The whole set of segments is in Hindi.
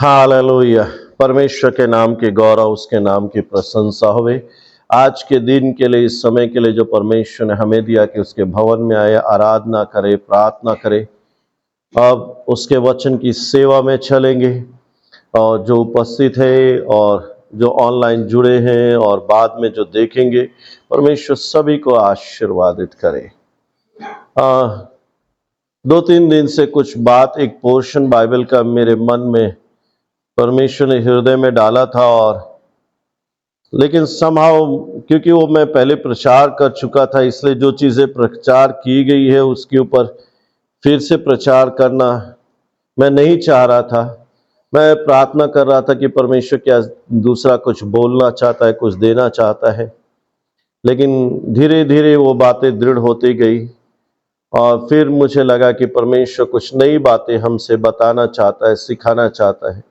हालेलुया। परमेश्वर के नाम की गौरव, उसके नाम की प्रशंसा होवे। आज के दिन के लिए, इस समय के लिए जो परमेश्वर ने हमें दिया कि उसके भवन में आए, आराधना करे, प्रार्थना करे। अब उसके वचन की सेवा में चलेंगे और जो उपस्थित है और जो ऑनलाइन जुड़े हैं और बाद में जो देखेंगे, परमेश्वर सभी को आशीर्वादित करे। 2-3 दिन से कुछ बात, एक पोर्शन बाइबल का मेरे मन में परमेश्वर ने हृदय में डाला था, और लेकिन समहाउ क्योंकि वो मैं पहले प्रचार कर चुका था, इसलिए जो चीज़ें प्रचार की गई है उसके ऊपर फिर से प्रचार करना मैं नहीं चाह रहा था। मैं प्रार्थना कर रहा था कि परमेश्वर क्या दूसरा कुछ बोलना चाहता है, कुछ देना चाहता है। लेकिन धीरे धीरे वो बातें दृढ़ होती गई और फिर मुझे लगा कि परमेश्वर कुछ नई बातें हमसे बताना चाहता है, सिखाना चाहता है।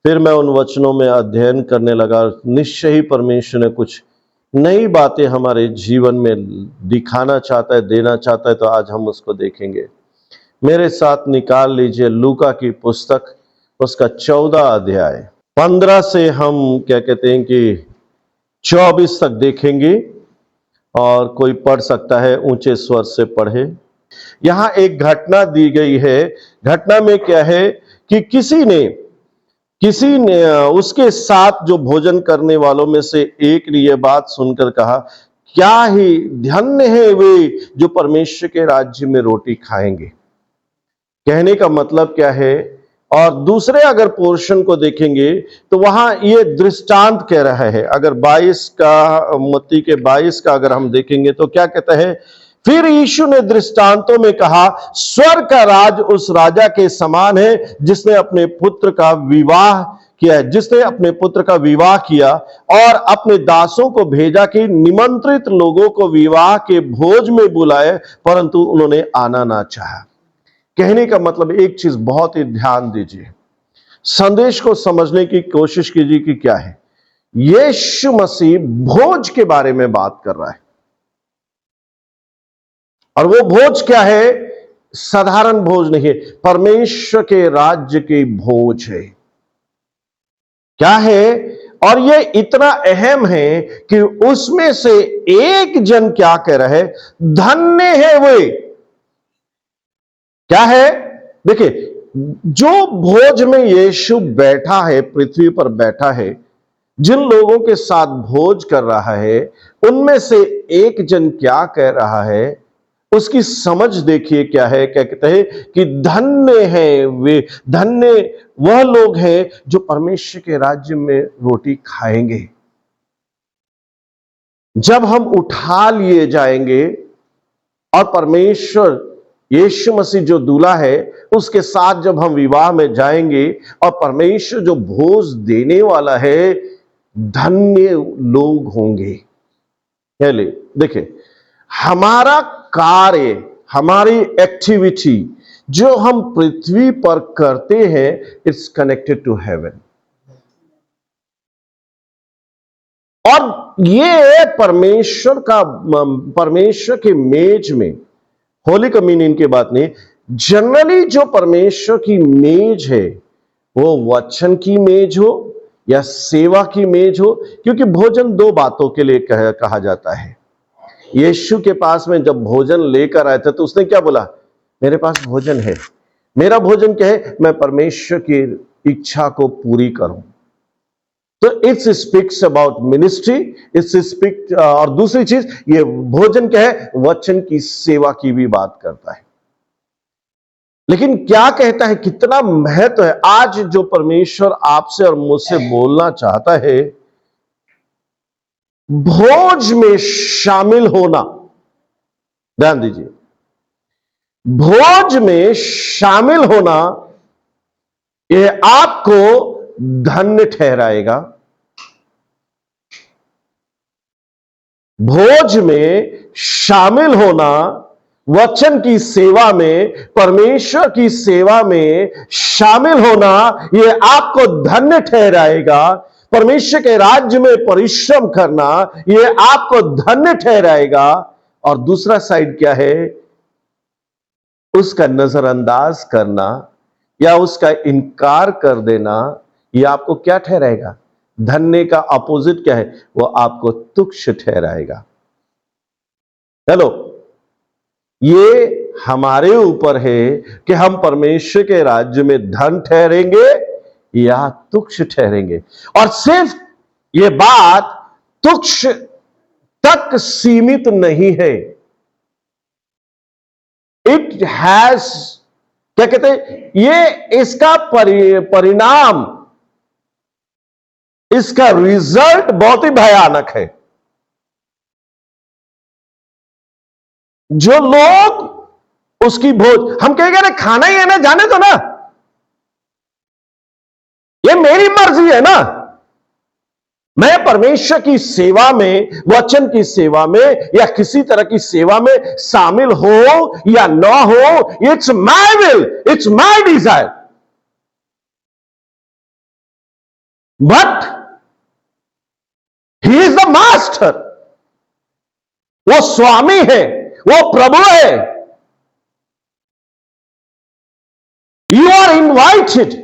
फिर मैं उन वचनों में अध्ययन करने लगा। निश्चय ही परमेश्वर ने कुछ नई बातें हमारे जीवन में दिखाना चाहता है, देना चाहता है, तो आज हम उसको देखेंगे। मेरे साथ निकाल लीजिए लूका की पुस्तक, उसका 14 अध्याय। 15 से हम क्या कहते हैं कि 24 तक देखेंगे, और कोई पढ़ सकता है, ऊंचे स्वर से पढ़े। यहां एक घटना दी गई है। घटना में क्या है कि किसी ने उसके साथ जो भोजन करने वालों में से एक ने यह बात सुनकर कहा, क्या ही धन्य है वे जो परमेश्वर के राज्य में रोटी खाएंगे। कहने का मतलब क्या है? और दूसरे अगर पोर्शन को देखेंगे तो वहां ये दृष्टांत कह रहा है। अगर 22 का, मत्ती के 22 का अगर हम देखेंगे तो क्या कहता है? फिर यीशु ने दृष्टांतों में कहा, स्वर्ग का राज उस राजा के समान है जिसने अपने पुत्र का विवाह किया और अपने दासों को भेजा कि निमंत्रित लोगों को विवाह के भोज में बुलाए, परंतु उन्होंने आना ना चाहा। कहने का मतलब एक चीज बहुत ही ध्यान दीजिए, संदेश को समझने की कोशिश कीजिए कि क्या है। यीशु मसीह भोज के बारे में बात कर रहा है, और वो भोज क्या है? साधारण भोज नहीं है, परमेश्वर के राज्य की भोज है। क्या है? और ये इतना अहम है कि उसमें से एक जन क्या कह रहा है? धन्य है वे। क्या है? देखिए, जो भोज में यीशु बैठा है, पृथ्वी पर बैठा है, जिन लोगों के साथ भोज कर रहा है, उनमें से एक जन क्या कह रहा है? उसकी समझ देखिए क्या है। क्या कहते हैं कि धन्य है वे, धन्य वह लोग हैं जो परमेश्वर के राज्य में रोटी खाएंगे। जब हम उठा लिए जाएंगे और परमेश्वर यीशु मसीह जो दूल्हा है उसके साथ जब हम विवाह में जाएंगे और परमेश्वर जो भोज देने वाला है, धन्य लोग होंगे। देखिए, हमारा कार्य, हमारी एक्टिविटी जो हम पृथ्वी पर करते हैं, इट्स कनेक्टेड टू हेवन। और ये परमेश्वर के मेज में, होली कम्युनियन की बात नहीं, जनरली जो परमेश्वर की मेज है वो वचन की मेज हो या सेवा की मेज हो, क्योंकि भोजन दो बातों के लिए कहा जाता है। यीशु के पास में जब भोजन लेकर आए थे तो उसने क्या बोला? मेरे पास भोजन है। मेरा भोजन क्या है? मैं परमेश्वर की इच्छा को पूरी करूं। तो इट्स स्पीक्स अबाउट मिनिस्ट्री, और दूसरी चीज, ये भोजन क्या है? वचन की सेवा की भी बात करता है। लेकिन क्या कहता है, कितना महत्व है। आज जो परमेश्वर आपसे और मुझसे बोलना चाहता है, भोज में शामिल होना। ध्यान दीजिए, भोज में शामिल होना यह आपको धन्य ठहराएगा। भोज में शामिल होना, वचन की सेवा में, परमेश्वर की सेवा में शामिल होना, यह आपको धन्य ठहराएगा। परमेश्वर के राज्य में परिश्रम करना, यह आपको धन्य ठहराएगा। और दूसरा साइड क्या है? उसका नजरअंदाज करना या उसका इनकार कर देना, ये आपको क्या ठहराएगा? धन्य का अपोजिट क्या है? वो आपको तुच्छ ठहराएगा। हेलो, ये हमारे ऊपर है कि हम परमेश्वर के राज्य में धन ठहरेंगे या तुच्छ ठहरेंगे। और सिर्फ ये बात तुच्छ तक सीमित नहीं है, इट हैज, क्या कहते हैं, ये इसका परिणाम, इसका रिजल्ट बहुत ही भयानक है। जो लोग उसकी भोज, हम कहेंगे अरे खाना ही है ना, जाने दो ना, ये मेरी मर्जी है ना, मैं परमेश्वर की सेवा में, वचन की सेवा में या किसी तरह की सेवा में शामिल हो या ना हो, it's my will, it's my desire. But he is the master, वो स्वामी है, वो प्रभु है। You are invited.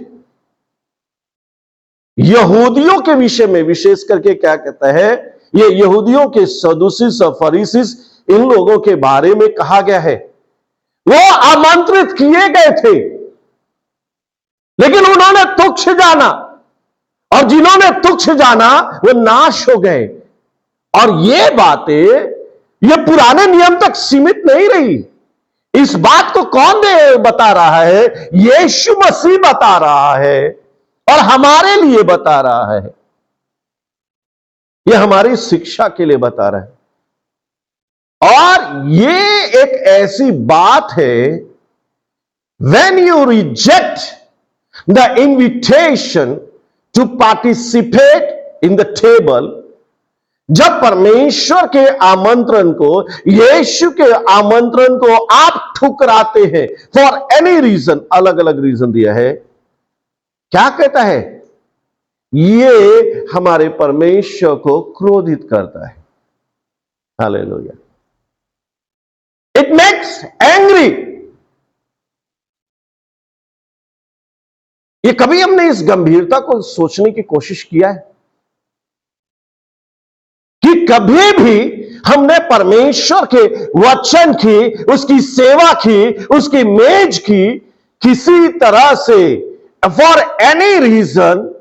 यहूदियों के विषय में विशेष करके क्या कहता है, ये यहूदियों के सदूसीस और फरीसीस, इन लोगों के बारे में कहा गया है, वो आमंत्रित किए गए थे लेकिन उन्होंने तुच्छ जाना, और जिन्होंने तुच्छ जाना वो नाश हो गए। और ये बातें ये पुराने नियम तक सीमित नहीं रही। इस बात को कौन बता रहा है? यीशु मसीह बता रहा है और हमारे लिए बता रहा है। यह हमारी शिक्षा के लिए बता रहा है। और ये एक ऐसी बात है, when you reject the invitation to participate in the table, जब परमेश्वर के आमंत्रण को, यीशु के आमंत्रण को आप ठुकराते हैं फॉर एनी रीजन, अलग अलग रीजन दिया है, क्या कहता है? ये हमारे परमेश्वर को क्रोधित करता है। हालेलुया। It makes angry. ये कभी हमने इस गंभीरता को सोचने की कोशिश किया है कि कभी भी हमने परमेश्वर के वचन की, उसकी सेवा की, उसकी मेज की किसी तरह से फॉर एनी रीजन,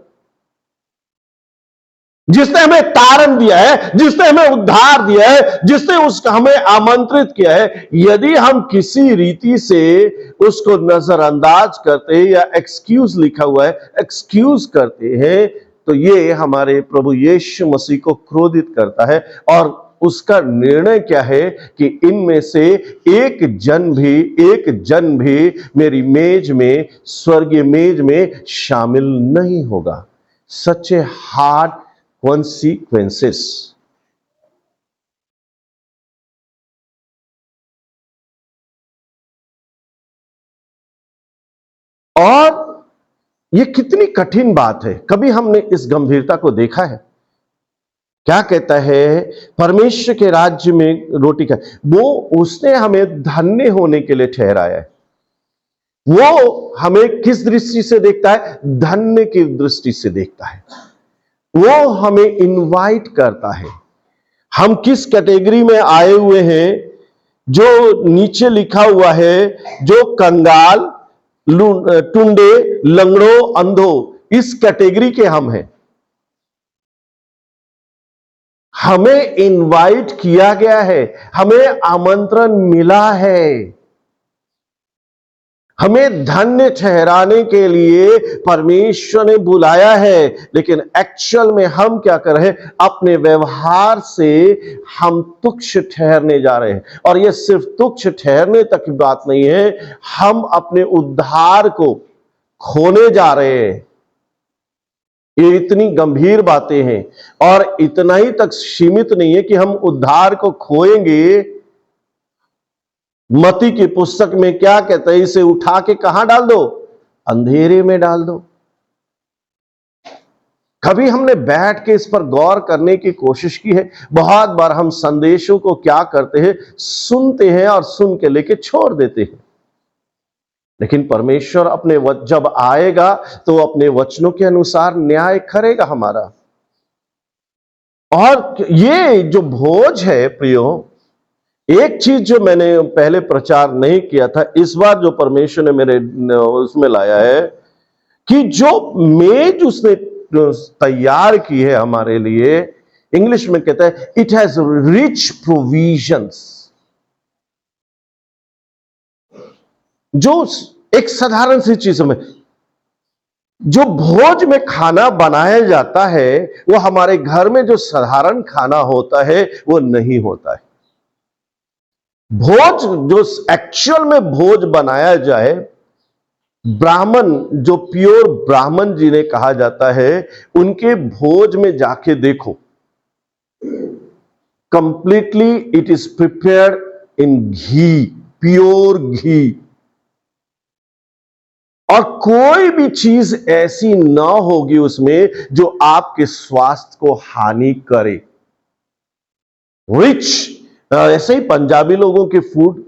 जिसने हमें तारण दिया है, जिसने हमें उद्धार दिया है, जिसने उसका हमें आमंत्रित किया है, यदि हम किसी रीति से उसको नजरअंदाज करते हैं या एक्सक्यूज लिखा हुआ है, एक्सक्यूज करते हैं, तो ये हमारे प्रभु यीशु मसीह को क्रोधित करता है। और उसका निर्णय क्या है कि इनमें से एक जन भी मेरी मेज में, स्वर्गीय मेज में शामिल नहीं होगा। सच ए हार्ड कॉन्सिक्वेंसेस। और ये कितनी कठिन बात है, कभी हमने इस गंभीरता को देखा है? क्या कहता है? परमेश्वर के राज्य में रोटी का, वो उसने हमें धन्य होने के लिए ठहराया है। वो हमें किस दृष्टि से देखता है? धन्य की दृष्टि से देखता है। वो हमें इनवाइट करता है। हम किस कैटेगरी में आए हुए हैं? जो नीचे लिखा हुआ है, जो कंगाल, टुंडे, लंगड़ों, अंधों, इस कैटेगरी के हम हैं। हमें इनवाइट किया गया है, हमें आमंत्रण मिला है, हमें धन्य ठहराने के लिए परमेश्वर ने बुलाया है। लेकिन एक्चुअल में हम क्या कर रहे हैं? अपने व्यवहार से हम तुच्छ ठहरने जा रहे हैं। और यह सिर्फ तुच्छ ठहरने तक की बात नहीं है, हम अपने उद्धार को खोने जा रहे हैं। ये इतनी गंभीर बातें हैं। और इतना ही तक सीमित नहीं है कि हम उद्धार को खोएंगे। मत्ती की पुस्तक में क्या कहता है? इसे उठा के कहां डाल दो? अंधेरे में डाल दो। कभी हमने बैठ के इस पर गौर करने की कोशिश की है? बहुत बार हम संदेशों को क्या करते हैं? सुनते हैं और सुन के लेके छोड़ देते हैं। लेकिन परमेश्वर जब आएगा तो अपने वचनों के अनुसार न्याय करेगा हमारा। और ये जो भोज है प्रियो, एक चीज जो मैंने पहले प्रचार नहीं किया था, इस बार जो परमेश्वर ने मेरे उसमें लाया है कि जो मेज उसने तैयार की है हमारे लिए, इंग्लिश में कहता है इट हैज रिच प्रोविजंस। जो एक साधारण सी चीज में जो भोज में खाना बनाया जाता है, वो हमारे घर में जो साधारण खाना होता है वो नहीं होता है। भोज जो एक्चुअल में भोज बनाया जाए, ब्राह्मण जो प्योर ब्राह्मण जिन्हें कहा जाता है, उनके भोज में जाके देखो, completely it is prepared in ghee, pure ghee, और कोई भी चीज ऐसी ना होगी उसमें जो आपके स्वास्थ्य को हानि करे। रिच, ऐसे ही पंजाबी लोगों के फूड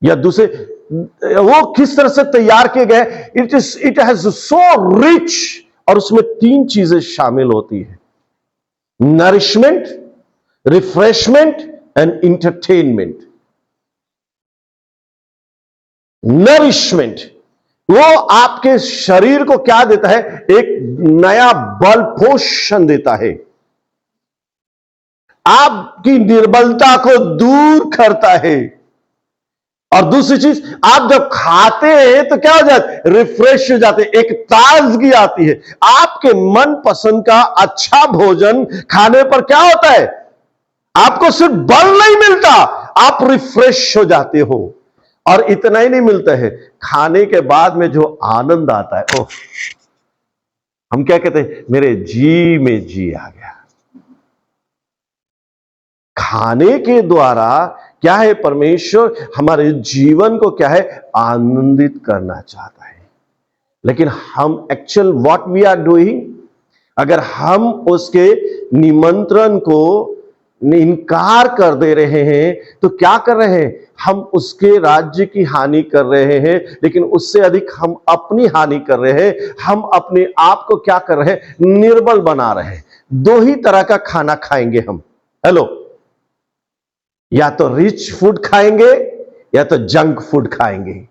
या दूसरे, वो किस तरह से तैयार किए गए, इट हैज सो रिच, और उसमें 3 चीजें शामिल होती है: nourishment, refreshment and entertainment. Nourishment वो आपके शरीर को क्या देता है? एक नया बल, पोषण देता है, आपकी निर्बलता को दूर करता है। और दूसरी चीज, आप जब खाते हैं तो क्या हो जाता है? रिफ्रेश हो जाते हैं, एक ताजगी आती है। आपके मन पसंद का अच्छा भोजन खाने पर क्या होता है? आपको सिर्फ बल नहीं मिलता, आप रिफ्रेश हो जाते हो। और इतना ही नहीं मिलता है, खाने के बाद में जो आनंद आता है, ओह, हम क्या कहते हैं? मेरे जी में जी आ गया। खाने के द्वारा क्या है? परमेश्वर हमारे जीवन को क्या है? आनंदित करना चाहता है। लेकिन हम actual what we are doing, अगर हम उसके निमंत्रण को इनकार कर दे रहे हैं तो क्या कर रहे हैं? हम उसके राज्य की हानि कर रहे हैं, लेकिन उससे अधिक हम अपनी हानि कर रहे हैं। हम अपने आप को क्या कर रहे हैं? निर्बल बना रहे हैं। 2 ही तरह का खाना खाएंगे हम। हेलो, या तो रिच फूड खाएंगे या तो जंक फूड खाएंगे।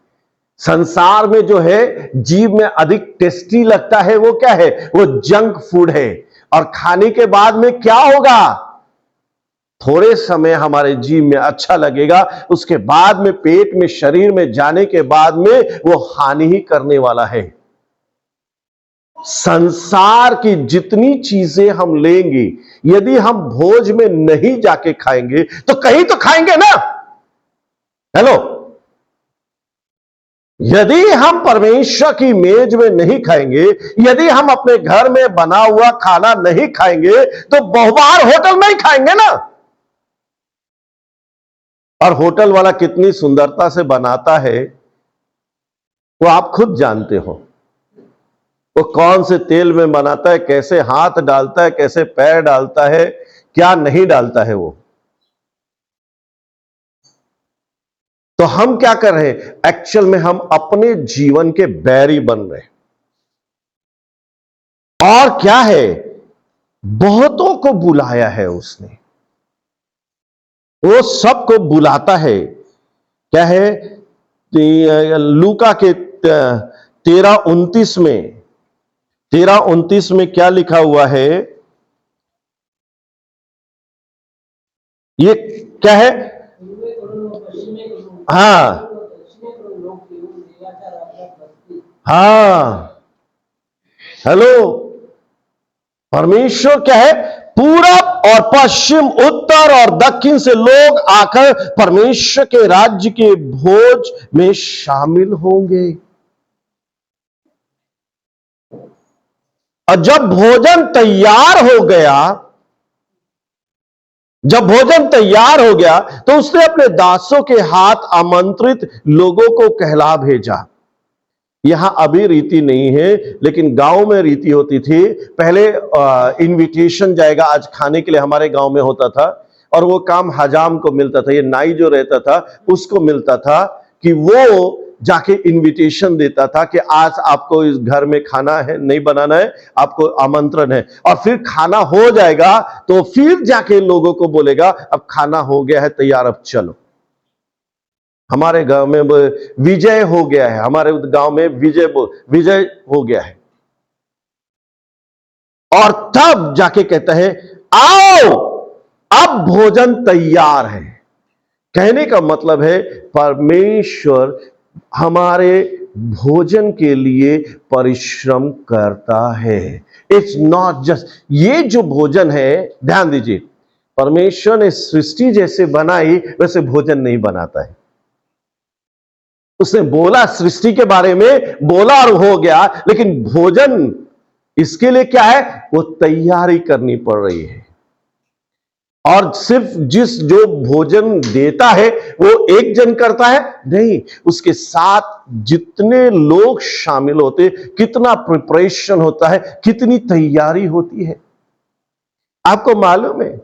संसार में जो है जीभ में अधिक टेस्टी लगता है, वो क्या है? वो जंक फूड है। और खाने के बाद में क्या होगा? थोड़े समय हमारे जीभ में अच्छा लगेगा, उसके बाद में पेट में, शरीर में जाने के बाद में वो हानि ही करने वाला है। संसार की जितनी चीजें हम लेंगे, यदि हम भोज में नहीं जाके खाएंगे तो कहीं तो खाएंगे ना। हेलो, यदि हम परमेश्वर की मेज में नहीं खाएंगे, यदि हम अपने घर में बना हुआ खाना नहीं खाएंगे, तो बहुबार होटल में ही खाएंगे ना। और होटल वाला कितनी सुंदरता से बनाता है वो आप खुद जानते हो। वो कौन से तेल में बनाता है, कैसे हाथ डालता है, कैसे पैर डालता है, क्या नहीं डालता है वो। तो हम क्या कर रहे हैं? एक्चुअल में हम अपने जीवन के बैरी बन रहे हैं। और क्या है? बहुतों को बुलाया है उसने, वो सबको बुलाता है। क्या है? लूका के 13:29 में क्या लिखा हुआ है? ये क्या है? हाँ हाँ, हेलो, परमेश्वर क्या है? पूरब और पश्चिम, उत्तर और दक्षिण से लोग आकर परमेश्वर के राज्य के भोज में शामिल होंगे। और जब भोजन तैयार हो गया, तो उसने अपने दासों के हाथ आमंत्रित लोगों को कहला भेजा। यहां अभी रीति नहीं है, लेकिन गांव में रीति होती थी। पहले इनविटेशन जाएगा, आज खाने के लिए हमारे गांव में होता था, और वो काम हजाम को मिलता था। ये नाई जो रहता था उसको मिलता था कि वो जाके इनविटेशन देता था कि आज आपको इस घर में खाना है, नहीं बनाना है, आपको आमंत्रण है। और फिर खाना हो जाएगा तो फिर जाके लोगों को बोलेगा अब खाना हो गया है तैयार, अब चलो। हमारे गांव में विजय हो गया है, हमारे गांव में विजय हो गया है। और तब जाके कहता है आओ अब भोजन तैयार है। कहने का मतलब है परमेश्वर हमारे भोजन के लिए परिश्रम करता है। इट्स नॉट जस्ट, ये जो भोजन है, ध्यान दीजिए, परमेश्वर ने सृष्टि जैसे बनाई वैसे भोजन नहीं बनाता है। उसने बोला सृष्टि के बारे में, बोला और हो गया, लेकिन भोजन इसके लिए क्या है, वो तैयारी करनी पड़ रही है। और सिर्फ जो भोजन देता है वो एक जन करता है नहीं, उसके साथ जितने लोग शामिल होते, कितना प्रिपरेशन होता है, कितनी तैयारी होती है। आपको मालूम है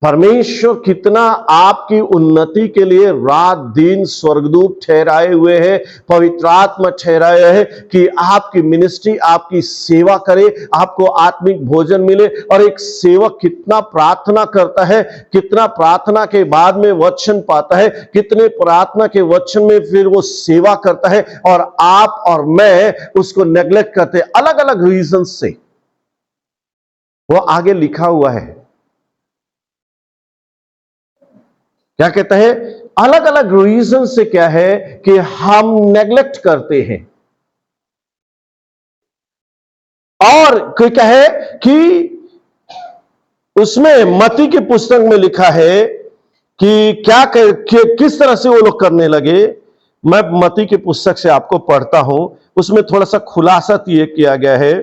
परमेश्वर कितना आपकी उन्नति के लिए रात दिन स्वर्गदूत ठहराए हुए हैं, पवित्र आत्मा ठहराए हैं कि आपकी मिनिस्ट्री, आपकी सेवा करे, आपको आत्मिक भोजन मिले। और एक सेवक कितना प्रार्थना करता है, कितना प्रार्थना के बाद में वचन पाता है, कितने प्रार्थना के वचन में फिर वो सेवा करता है, और आप और मैं उसको नेग्लेक्ट करते हैं अलग अलग रीजन से। वो आगे लिखा हुआ है, क्या कहता है, अलग अलग रीजन से क्या है कि हम नेग्लेक्ट करते हैं। और क्या है कि उसमें मत्ती की पुस्तक में लिखा है कि किस तरह से वो लोग करने लगे। मैं मत्ती की पुस्तक से आपको पढ़ता हूं, उसमें थोड़ा सा खुलासा ये किया गया है।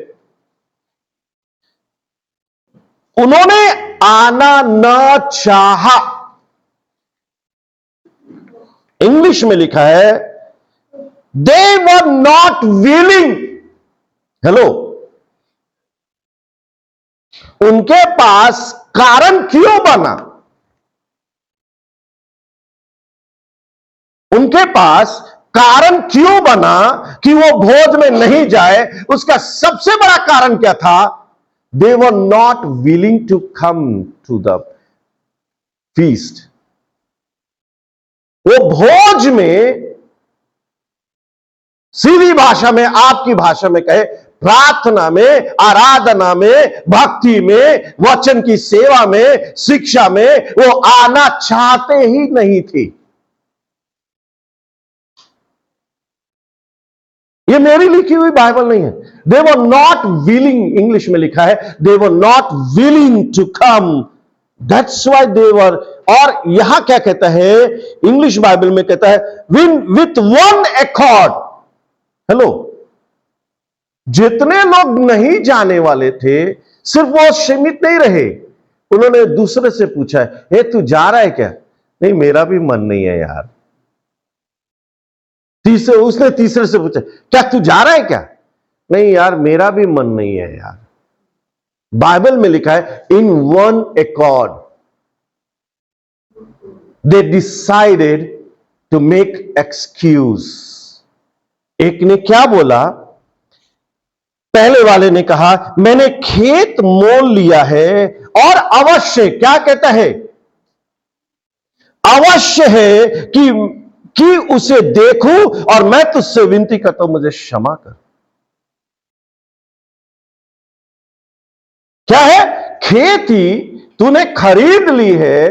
उन्होंने आना न चाहा, इंग्लिश में लिखा है they were not willing. Hello, उनके पास कारण क्यों बना? उनके पास कारण क्यों बना कि वो भोज में नहीं जाए? उसका सबसे बड़ा कारण क्या था? They were not willing to come to the feast. वो भोज में, सीधी भाषा में, आपकी भाषा में कहे, प्रार्थना में, आराधना में, भक्ति में, वचन की सेवा में, शिक्षा में वो आना चाहते ही नहीं थे। ये मेरी लिखी हुई बाइबल नहीं है। They were not willing, English में लिखा है they were not willing to come, that's why they were. और यहां क्या कहता है, इंग्लिश बाइबल में कहता है विथ वन एकॉर्ड। हेलो, जितने लोग नहीं जाने वाले थे, सिर्फ वो सीमित नहीं रहे, उन्होंने दूसरे से पूछा है तू जा रहा है क्या? नहीं, मेरा भी मन नहीं है यार। उसने तीसरे से पूछा क्या तू जा रहा है क्या? नहीं यार, मेरा भी मन नहीं है यार। बाइबल में लिखा है in one accord they decided to make excuse. एक ने क्या बोला? पहले वाले ने कहा मैंने खेत मोल लिया है और अवश्य, क्या कहता है, अवश्य है कि उसे देखूं, और मैं तुझसे विनती करता हूं मुझे क्षमा कर। क्या है? खेती तूने खरीद ली है,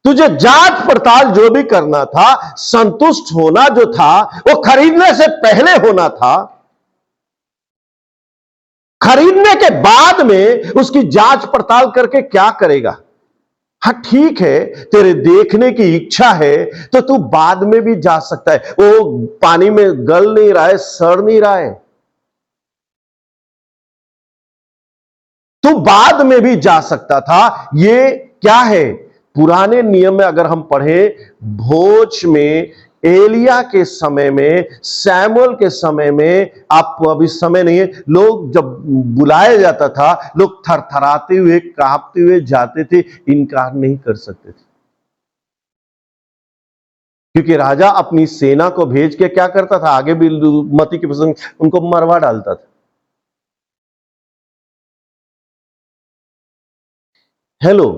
तुझे जांच पड़ताल जो भी करना था, संतुष्ट होना जो था, वो खरीदने से पहले होना था। खरीदने के बाद में उसकी जांच पड़ताल करके क्या करेगा? हाँ ठीक है, तेरे देखने की इच्छा है तो तू बाद में भी जा सकता है। वो पानी में गल नहीं रहा है, सड़ नहीं रहा है, तू बाद में भी जा सकता था। ये क्या है? पुराने नियम में अगर हम पढ़े, भोज में एलिया के समय में, सैमुअल के समय में, आपको अभी समय नहीं है, लोग जब बुलाया जाता था, लोग थरथराते हुए, कांपते हुए जाते थे, इनकार नहीं कर सकते थे। क्योंकि राजा अपनी सेना को भेज के क्या करता था, आगे भी मती के प्रसंग, उनको मरवा डालता था। हेलो,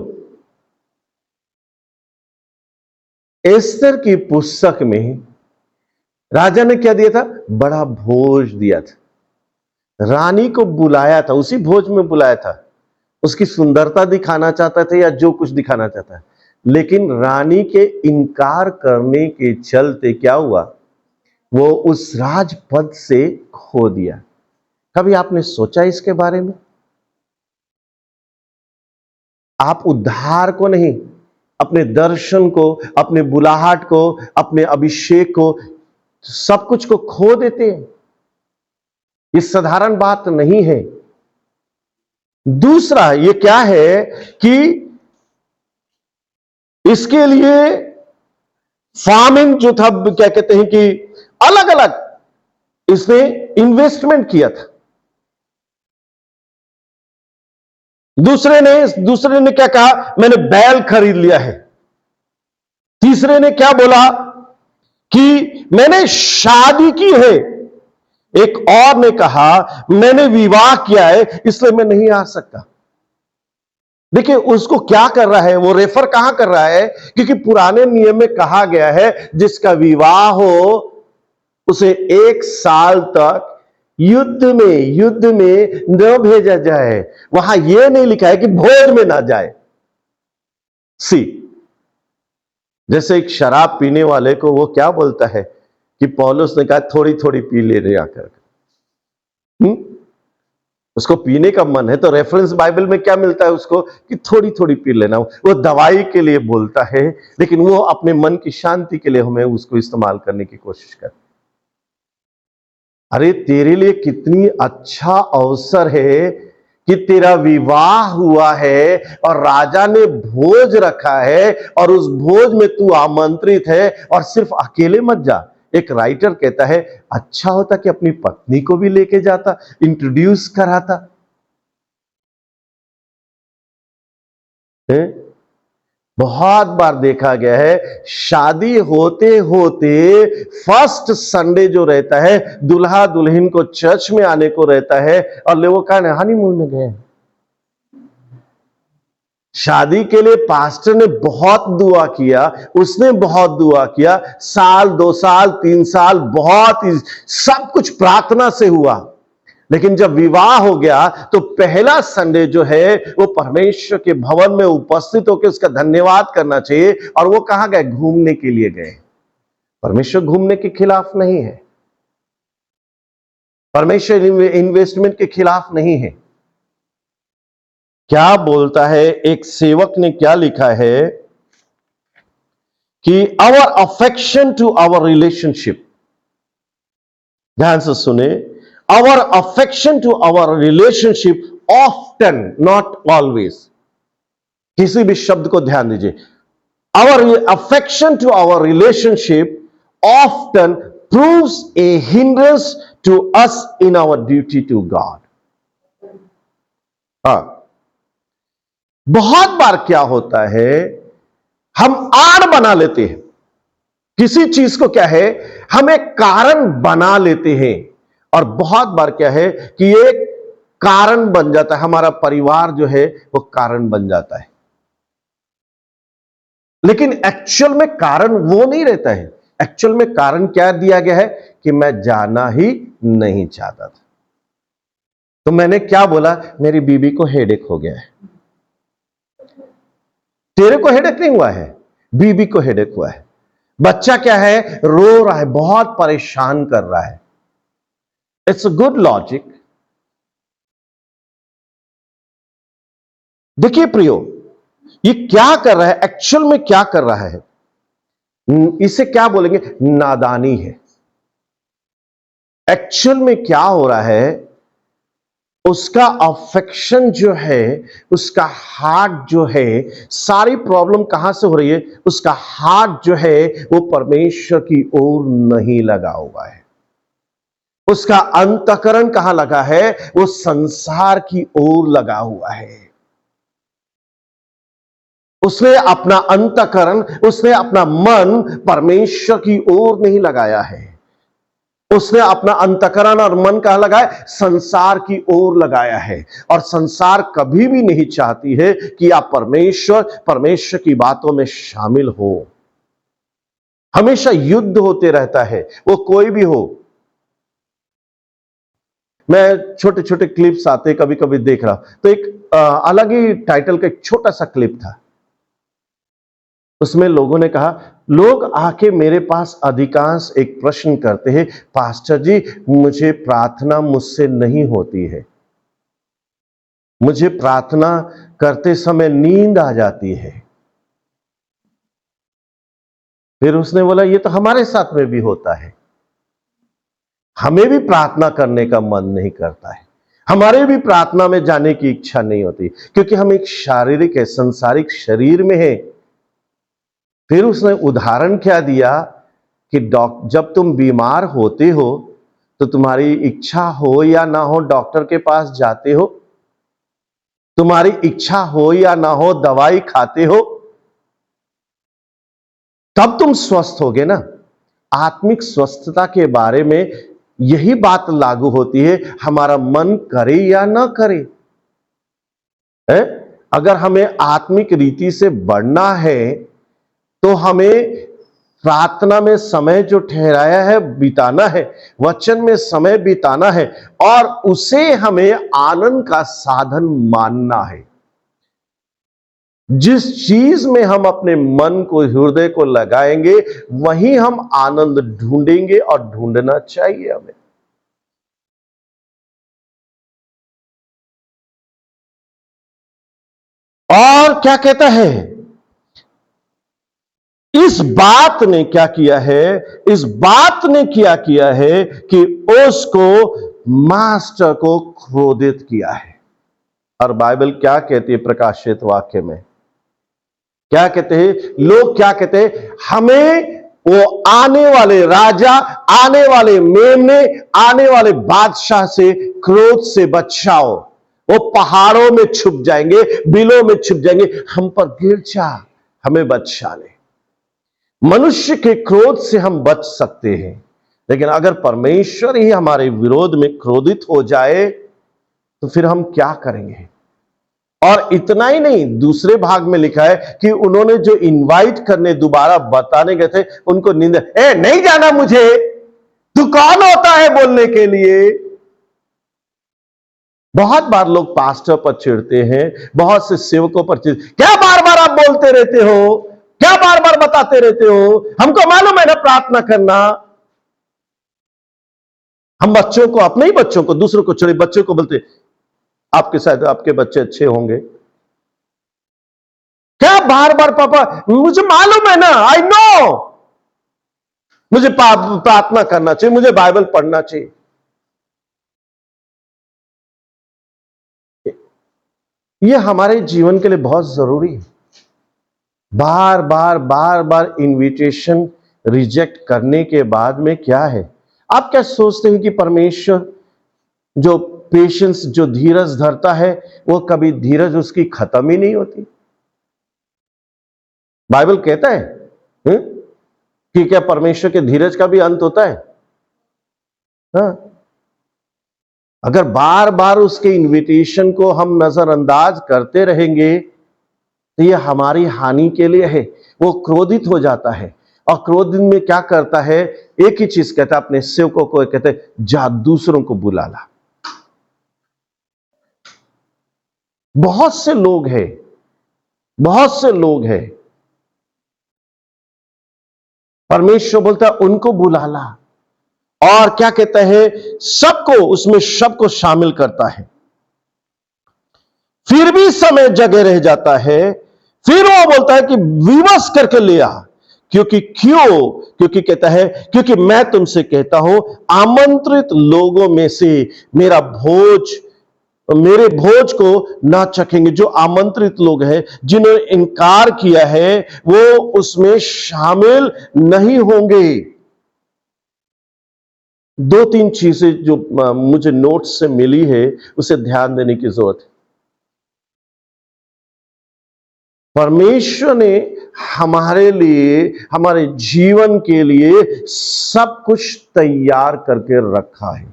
एस्तर की पुस्तक में राजा ने क्या दिया था? बड़ा भोज दिया था, रानी को बुलाया था, उसी भोज में बुलाया था, उसकी सुंदरता दिखाना चाहता था या जो कुछ दिखाना चाहता है। लेकिन रानी के इनकार करने के चलते क्या हुआ, वो उस राजपद से खो दिया। कभी आपने सोचा इसके बारे में? आप उद्धार को नहीं, अपने दर्शन को, अपने बुलाहट को, अपने अभिषेक को, सब कुछ को खो देते हैं। ये साधारण बात नहीं है। दूसरा ये क्या है कि इसके लिए फार्मिंग जो था, क्या कहते हैं कि अलग अलग इसने इन्वेस्टमेंट किया था। दूसरे ने क्या कहा, मैंने बैल खरीद लिया है। तीसरे ने क्या बोला कि मैंने शादी की है। एक और ने कहा मैंने विवाह किया है, इसलिए मैं नहीं आ सकता। देखिए उसको क्या कर रहा है, वो रेफर कहां कर रहा है, क्योंकि पुराने नियम में कहा गया है जिसका विवाह हो उसे 1 साल तक युद्ध में न भेजा जाए। वहां यह नहीं लिखा है कि भोज में ना जाए। सी, जैसे एक शराब पीने वाले को वो क्या बोलता है कि पौलुस ने कहा थोड़ी थोड़ी पी ले रहे आकर। उसको पीने का मन है तो रेफरेंस बाइबल में क्या मिलता है उसको कि थोड़ी थोड़ी पी लेना। वो दवाई के लिए बोलता है, लेकिन वो अपने मन की शांति के लिए हमें उसको इस्तेमाल करने की कोशिश कर। अरे तेरे लिए कितनी अच्छा अवसर है कि तेरा विवाह हुआ है और राजा ने भोज रखा है और उस भोज में तू आमंत्रित है, और सिर्फ अकेले मत जा। एक राइटर कहता है अच्छा होता कि अपनी पत्नी को भी लेके जाता, इंट्रोड्यूस कराता है? बहुत बार देखा गया है शादी होते होते फर्स्ट संडे जो रहता है, दुल्हा दुल्हन को चर्च में आने को रहता है और लोगों का हनीमून में गए। शादी के लिए पास्टर ने बहुत दुआ किया, उसने बहुत दुआ किया, साल 2 साल 3 साल बहुत ही सब कुछ प्रार्थना से हुआ। लेकिन जब विवाह हो गया तो पहला संडे जो है वो परमेश्वर के भवन में उपस्थित होकर उसका धन्यवाद करना चाहिए। और वो कहां गए? घूमने के लिए गए। परमेश्वर घूमने के खिलाफ नहीं है, परमेश्वर इन्वेस्टमेंट के खिलाफ नहीं है। क्या बोलता है एक सेवक ने, क्या लिखा है कि our affection to our relationship, ध्यान से सुने, our affection to our relationship often not always, किसी भी शब्द को ध्यान दीजिए, our affection to our relationship often proves a hindrance to us in our duty to God. बहुत बार क्या होता है, हम आड़ बना लेते हैं किसी चीज को, क्या है, हम एक कारण बना लेते हैं। और बहुत बार क्या है कि एक कारण बन जाता है, हमारा परिवार जो है वो कारण बन जाता है, लेकिन एक्चुअल में कारण वो नहीं रहता है। एक्चुअल में कारण क्या दिया गया है कि मैं जाना ही नहीं चाहता था। तो मैंने क्या बोला, मेरी बीबी को हेडेक हो गया है। तेरे को हेडेक नहीं हुआ है, बीबी को हेडेक हुआ है। बच्चा क्या है, रो रहा है, बहुत परेशान कर रहा है। It's a good logic. देखिए प्रियो, ये क्या कर रहा है, एक्चुअल में क्या कर रहा है, इसे क्या बोलेंगे, नादानी है। एक्चुअल में क्या हो रहा है, उसका अफेक्शन जो है, उसका हार्ट जो है, सारी प्रॉब्लम कहां से हो रही है, उसका हार्ट जो है वो परमेश्वर की ओर नहीं लगा हुआ है। उसका अंतःकरण कहां लगा है, वो संसार की ओर लगा हुआ है। उसने अपना अंतःकरण, उसने अपना मन परमेश्वर की ओर नहीं लगाया है। उसने अपना अंतःकरण और मन कहां लगाया? संसार की ओर लगाया है। और संसार कभी भी नहीं चाहती है कि आप परमेश्वर की बातों में शामिल हो। हमेशा युद्ध होते रहता है, वो कोई भी हो। मैं छोटे छोटे क्लिप्स आते कभी कभी देख रहा, तो एक अलग ही टाइटल का एक छोटा सा क्लिप था। उसमें लोगों ने कहा, लोग आके मेरे पास अधिकांश एक प्रश्न करते हैं, पास्टर जी मुझे प्रार्थना मुझसे नहीं होती है, मुझे प्रार्थना करते समय नींद आ जाती है। फिर उसने बोला, ये तो हमारे साथ में भी होता है, हमें भी प्रार्थना करने का मन नहीं करता है, हमारे भी प्रार्थना में जाने की इच्छा नहीं होती, क्योंकि हम एक शारीरिक है, संसारिक शरीर में है। फिर उसने उदाहरण क्या दिया कि जब तुम बीमार होते हो तो तुम्हारी इच्छा हो या ना हो डॉक्टर के पास जाते हो, तुम्हारी इच्छा हो या ना हो दवाई खाते हो, तब तुम स्वस्थ होगे ना। आत्मिक स्वस्थता के बारे में यही बात लागू होती है, हमारा मन करे या ना करे। है? अगर हमें आत्मिक रीति से बढ़ना है तो हमें प्रार्थना में समय जो ठहराया है बिताना है, वचन में समय बिताना है, और उसे हमें आनंद का साधन मानना है। जिस चीज में हम अपने मन को, हृदय को लगाएंगे, वहीं हम आनंद ढूंढेंगे, और ढूंढना चाहिए हमें। और क्या कहता है, इस बात ने क्या किया है, इस बात ने क्या किया है कि उसको मास्टर को क्रोधित किया है। और बाइबल क्या कहती है प्रकाशित वाक्य में? क्या कहते हैं लोग? क्या कहते हैं? हमें वो आने वाले राजा, आने वाले मेमने, आने वाले बादशाह से, क्रोध से बचाओ। वो पहाड़ों में छुप जाएंगे, बिलों में छुप जाएंगे, हम पर गिर जा, हमें बचा ले। मनुष्य के क्रोध से हम बच सकते हैं, लेकिन अगर परमेश्वर ही हमारे विरोध में क्रोधित हो जाए तो फिर हम क्या करेंगे? और इतना ही नहीं, दूसरे भाग में लिखा है कि उन्होंने जो इनवाइट करने दोबारा बताने गए थे, उनको नींद, नहीं जाना मुझे, तू कौन होता है बोलने के लिए। बहुत बार लोग पास्टर पर चिढ़ते हैं, बहुत से सेवकों पर चिढ़ते, क्या बार बार आप बोलते रहते हो, क्या बार बार बताते रहते हो, हमको मालूम है ना प्रार्थना करना। हम बच्चों को, अपने ही बच्चों को, दूसरों को चिढ़े, बच्चों को बोलते आपके शायद आपके बच्चे अच्छे होंगे, क्या बार बार पापा, मुझे मालूम है ना, आई नो, मुझे प्रार्थना करना चाहिए, मुझे बाइबल पढ़ना चाहिए। यह हमारे जीवन के लिए बहुत जरूरी है। बार बार बार बार इनविटेशन रिजेक्ट करने के बाद में क्या है? आप क्या सोचते हैं कि परमेश्वर जो पेशेंस, जो धीरज धरता है, वो कभी धीरज उसकी खत्म ही नहीं होती? बाइबल कहता है कि क्या परमेश्वर के धीरज का भी अंत होता है? हाँ। अगर बार बार उसके इनविटेशन को हम नजरअंदाज करते रहेंगे तो ये हमारी हानि के लिए है। वो क्रोधित हो जाता है, और क्रोधित में क्या करता है? एक ही चीज कहता है अपने सेवकों को, कहते हैं जा दूसरों को बुला ला। बहुत से लोग हैं, बहुत से लोग हैं, परमेश्वर बोलता है उनको बुला ला, और क्या कहता है? सबको, उसमें सबको शामिल करता है। फिर भी समय जगह रह जाता है, फिर वो बोलता है कि विवश करके ले आ। क्योंकि कहता है, क्योंकि मैं तुमसे कहता हूं आमंत्रित लोगों में से मेरे भोज को ना चखेंगे। जो आमंत्रित लोग हैं, जिन्होंने इनकार किया है, वो उसमें शामिल नहीं होंगे। दो तीन चीजें जो मुझे नोट्स से मिली है, उसे ध्यान देने की जरूरत है। परमेश्वर ने हमारे लिए, हमारे जीवन के लिए सब कुछ तैयार करके रखा है।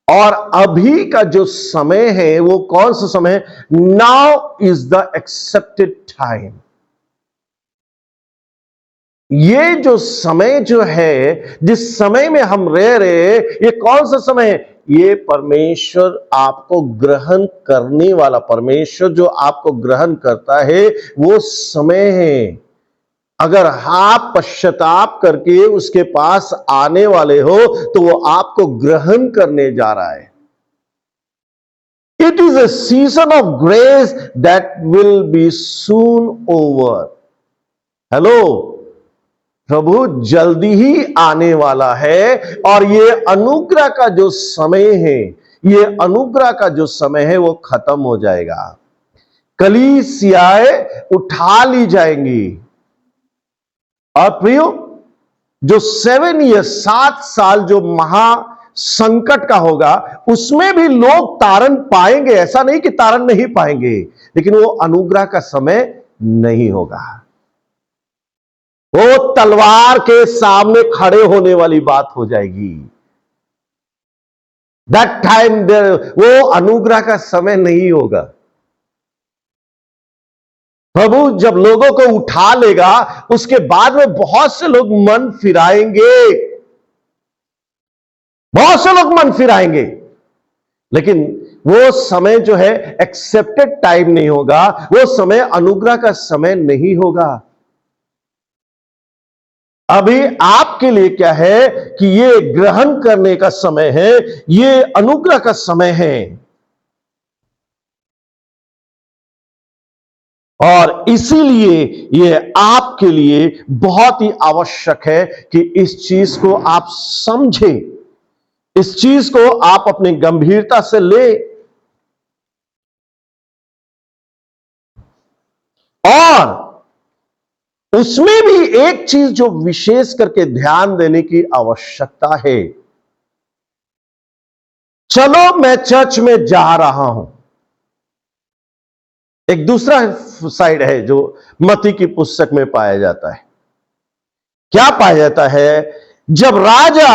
और अभी का जो समय है वो कौन सा समय है? Now is the accepted time. ये जो समय जो है, जिस समय में हम रह रहे, ये कौन सा समय है? ये परमेश्वर आपको ग्रहण करने वाला, परमेश्वर जो आपको ग्रहण करता है वो समय है। अगर आप पश्चाताप करके उसके पास आने वाले हो तो वो आपको ग्रहण करने जा रहा है। It is a season of grace that will be soon over. Hello, प्रभु जल्दी ही आने वाला है और ये अनुग्रह का जो समय है, ये अनुग्रह का जो समय है वो खत्म हो जाएगा। कलीसियाएं उठा ली जाएंगी। और प्रियो, जो 7 ईयर 7 साल जो महा संकट का होगा, उसमें भी लोग तारण पाएंगे। ऐसा नहीं कि तारण नहीं पाएंगे, लेकिन वो अनुग्रह का समय नहीं होगा। वो तलवार के सामने खड़े होने वाली बात हो जाएगी। दैट टाइम वो अनुग्रह का समय नहीं होगा। प्रभु जब लोगों को उठा लेगा, उसके बाद में बहुत से लोग मन फिराएंगे, बहुत से लोग मन फिराएंगे, लेकिन वो समय जो है एक्सेप्टेड टाइम नहीं होगा, वो समय अनुग्रह का समय नहीं होगा। अभी आपके लिए क्या है कि ये ग्रहण करने का समय है, ये अनुग्रह का समय है। और इसीलिए ये आपके लिए बहुत ही आवश्यक है कि इस चीज को आप समझें, इस चीज को आप अपनी गंभीरता से ले। और उसमें भी एक चीज जो विशेष करके ध्यान देने की आवश्यकता है। चलो मैं चर्च में जा रहा हूं, एक दूसरा साइड है जो मत्ती की पुस्तक में पाया जाता है। क्या पाया जाता है? जब राजा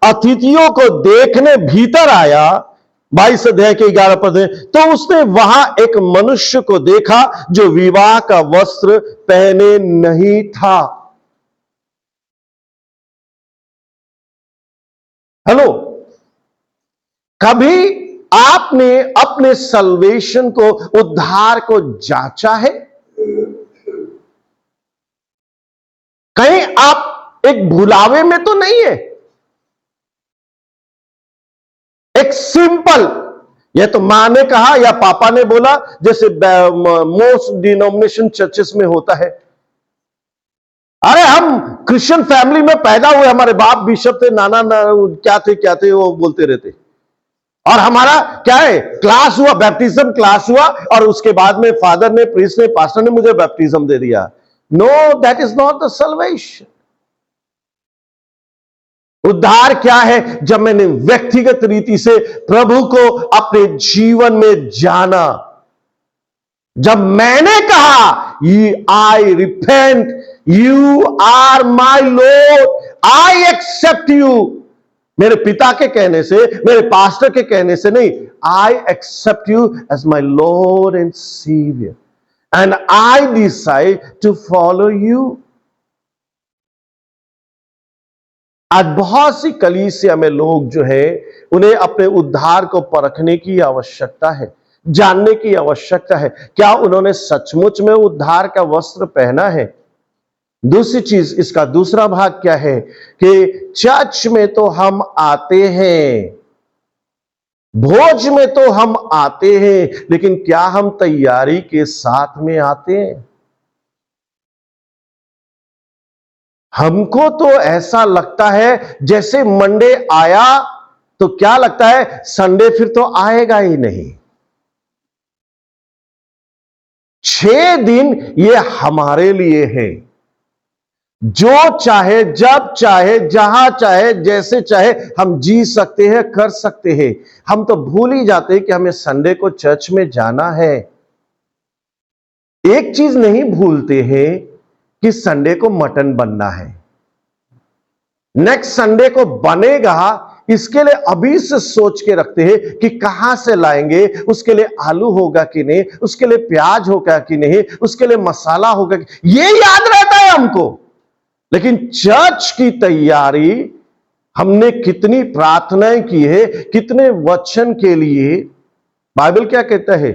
अतिथियों को देखने भीतर आया, 22 अध्याय के 11 पद है, तो उसने वहां एक मनुष्य को देखा जो विवाह का वस्त्र पहने नहीं था। हेलो, कभी आपने अपने सल्वेशन को, उद्धार को जांचा है? कहीं आप एक भुलावे में तो नहीं है? एक सिंपल, यह तो मां ने कहा या पापा ने बोला, जैसे मोस्ट डिनोमिनेशन चर्चेस में होता है। अरे हम क्रिश्चियन फैमिली में पैदा हुए, हमारे बाप बिशप थे, नाना क्या थे वो बोलते रहते। और हमारा क्या है, क्लास हुआ, बैप्टिज्म क्लास हुआ, और उसके बाद में फादर ने, प्रीस्ट ने, पास्टर ने मुझे बैप्टिज्म दे दिया। No, that is not the salvation. उद्धार क्या है? जब मैंने व्यक्तिगत रीति से प्रभु को अपने जीवन में जाना, जब मैंने कहा I repent, you are my lord, I accept you. मेरे पिता के कहने से, मेरे पास्टर के कहने से नहीं, I accept you as my lord and saviour and I decide to follow you. आज बहुत सी कलीसिया में लोग जो है, उन्हें अपने उद्धार को परखने की आवश्यकता है, जानने की आवश्यकता है, क्या उन्होंने सचमुच में उद्धार का वस्त्र पहना है। दूसरी चीज, इसका दूसरा भाग क्या है कि चर्च में तो हम आते हैं, भोज में तो हम आते हैं, लेकिन क्या हम तैयारी के साथ में आते हैं? हमको तो ऐसा लगता है जैसे मंडे आया तो क्या लगता है संडे फिर तो आएगा ही नहीं। 6 दिन ये हमारे लिए है, जो चाहे, जब चाहे, जहां चाहे, जैसे चाहे हम जी सकते हैं, कर सकते हैं। हम तो भूल ही जाते हैं कि हमें संडे को चर्च में जाना है। एक चीज नहीं भूलते हैं कि संडे को मटन बनना है, नेक्स्ट संडे को बनेगा, इसके लिए अभी से सोच के रखते हैं कि कहां से लाएंगे, उसके लिए आलू होगा कि नहीं, उसके लिए प्याज होगा कि नहीं, उसके लिए मसाला होगा कि, ये याद रहता है हमको। लेकिन चर्च की तैयारी हमने कितनी प्रार्थनाएं की है, कितने वचन के लिए। बाइबल क्या कहता है,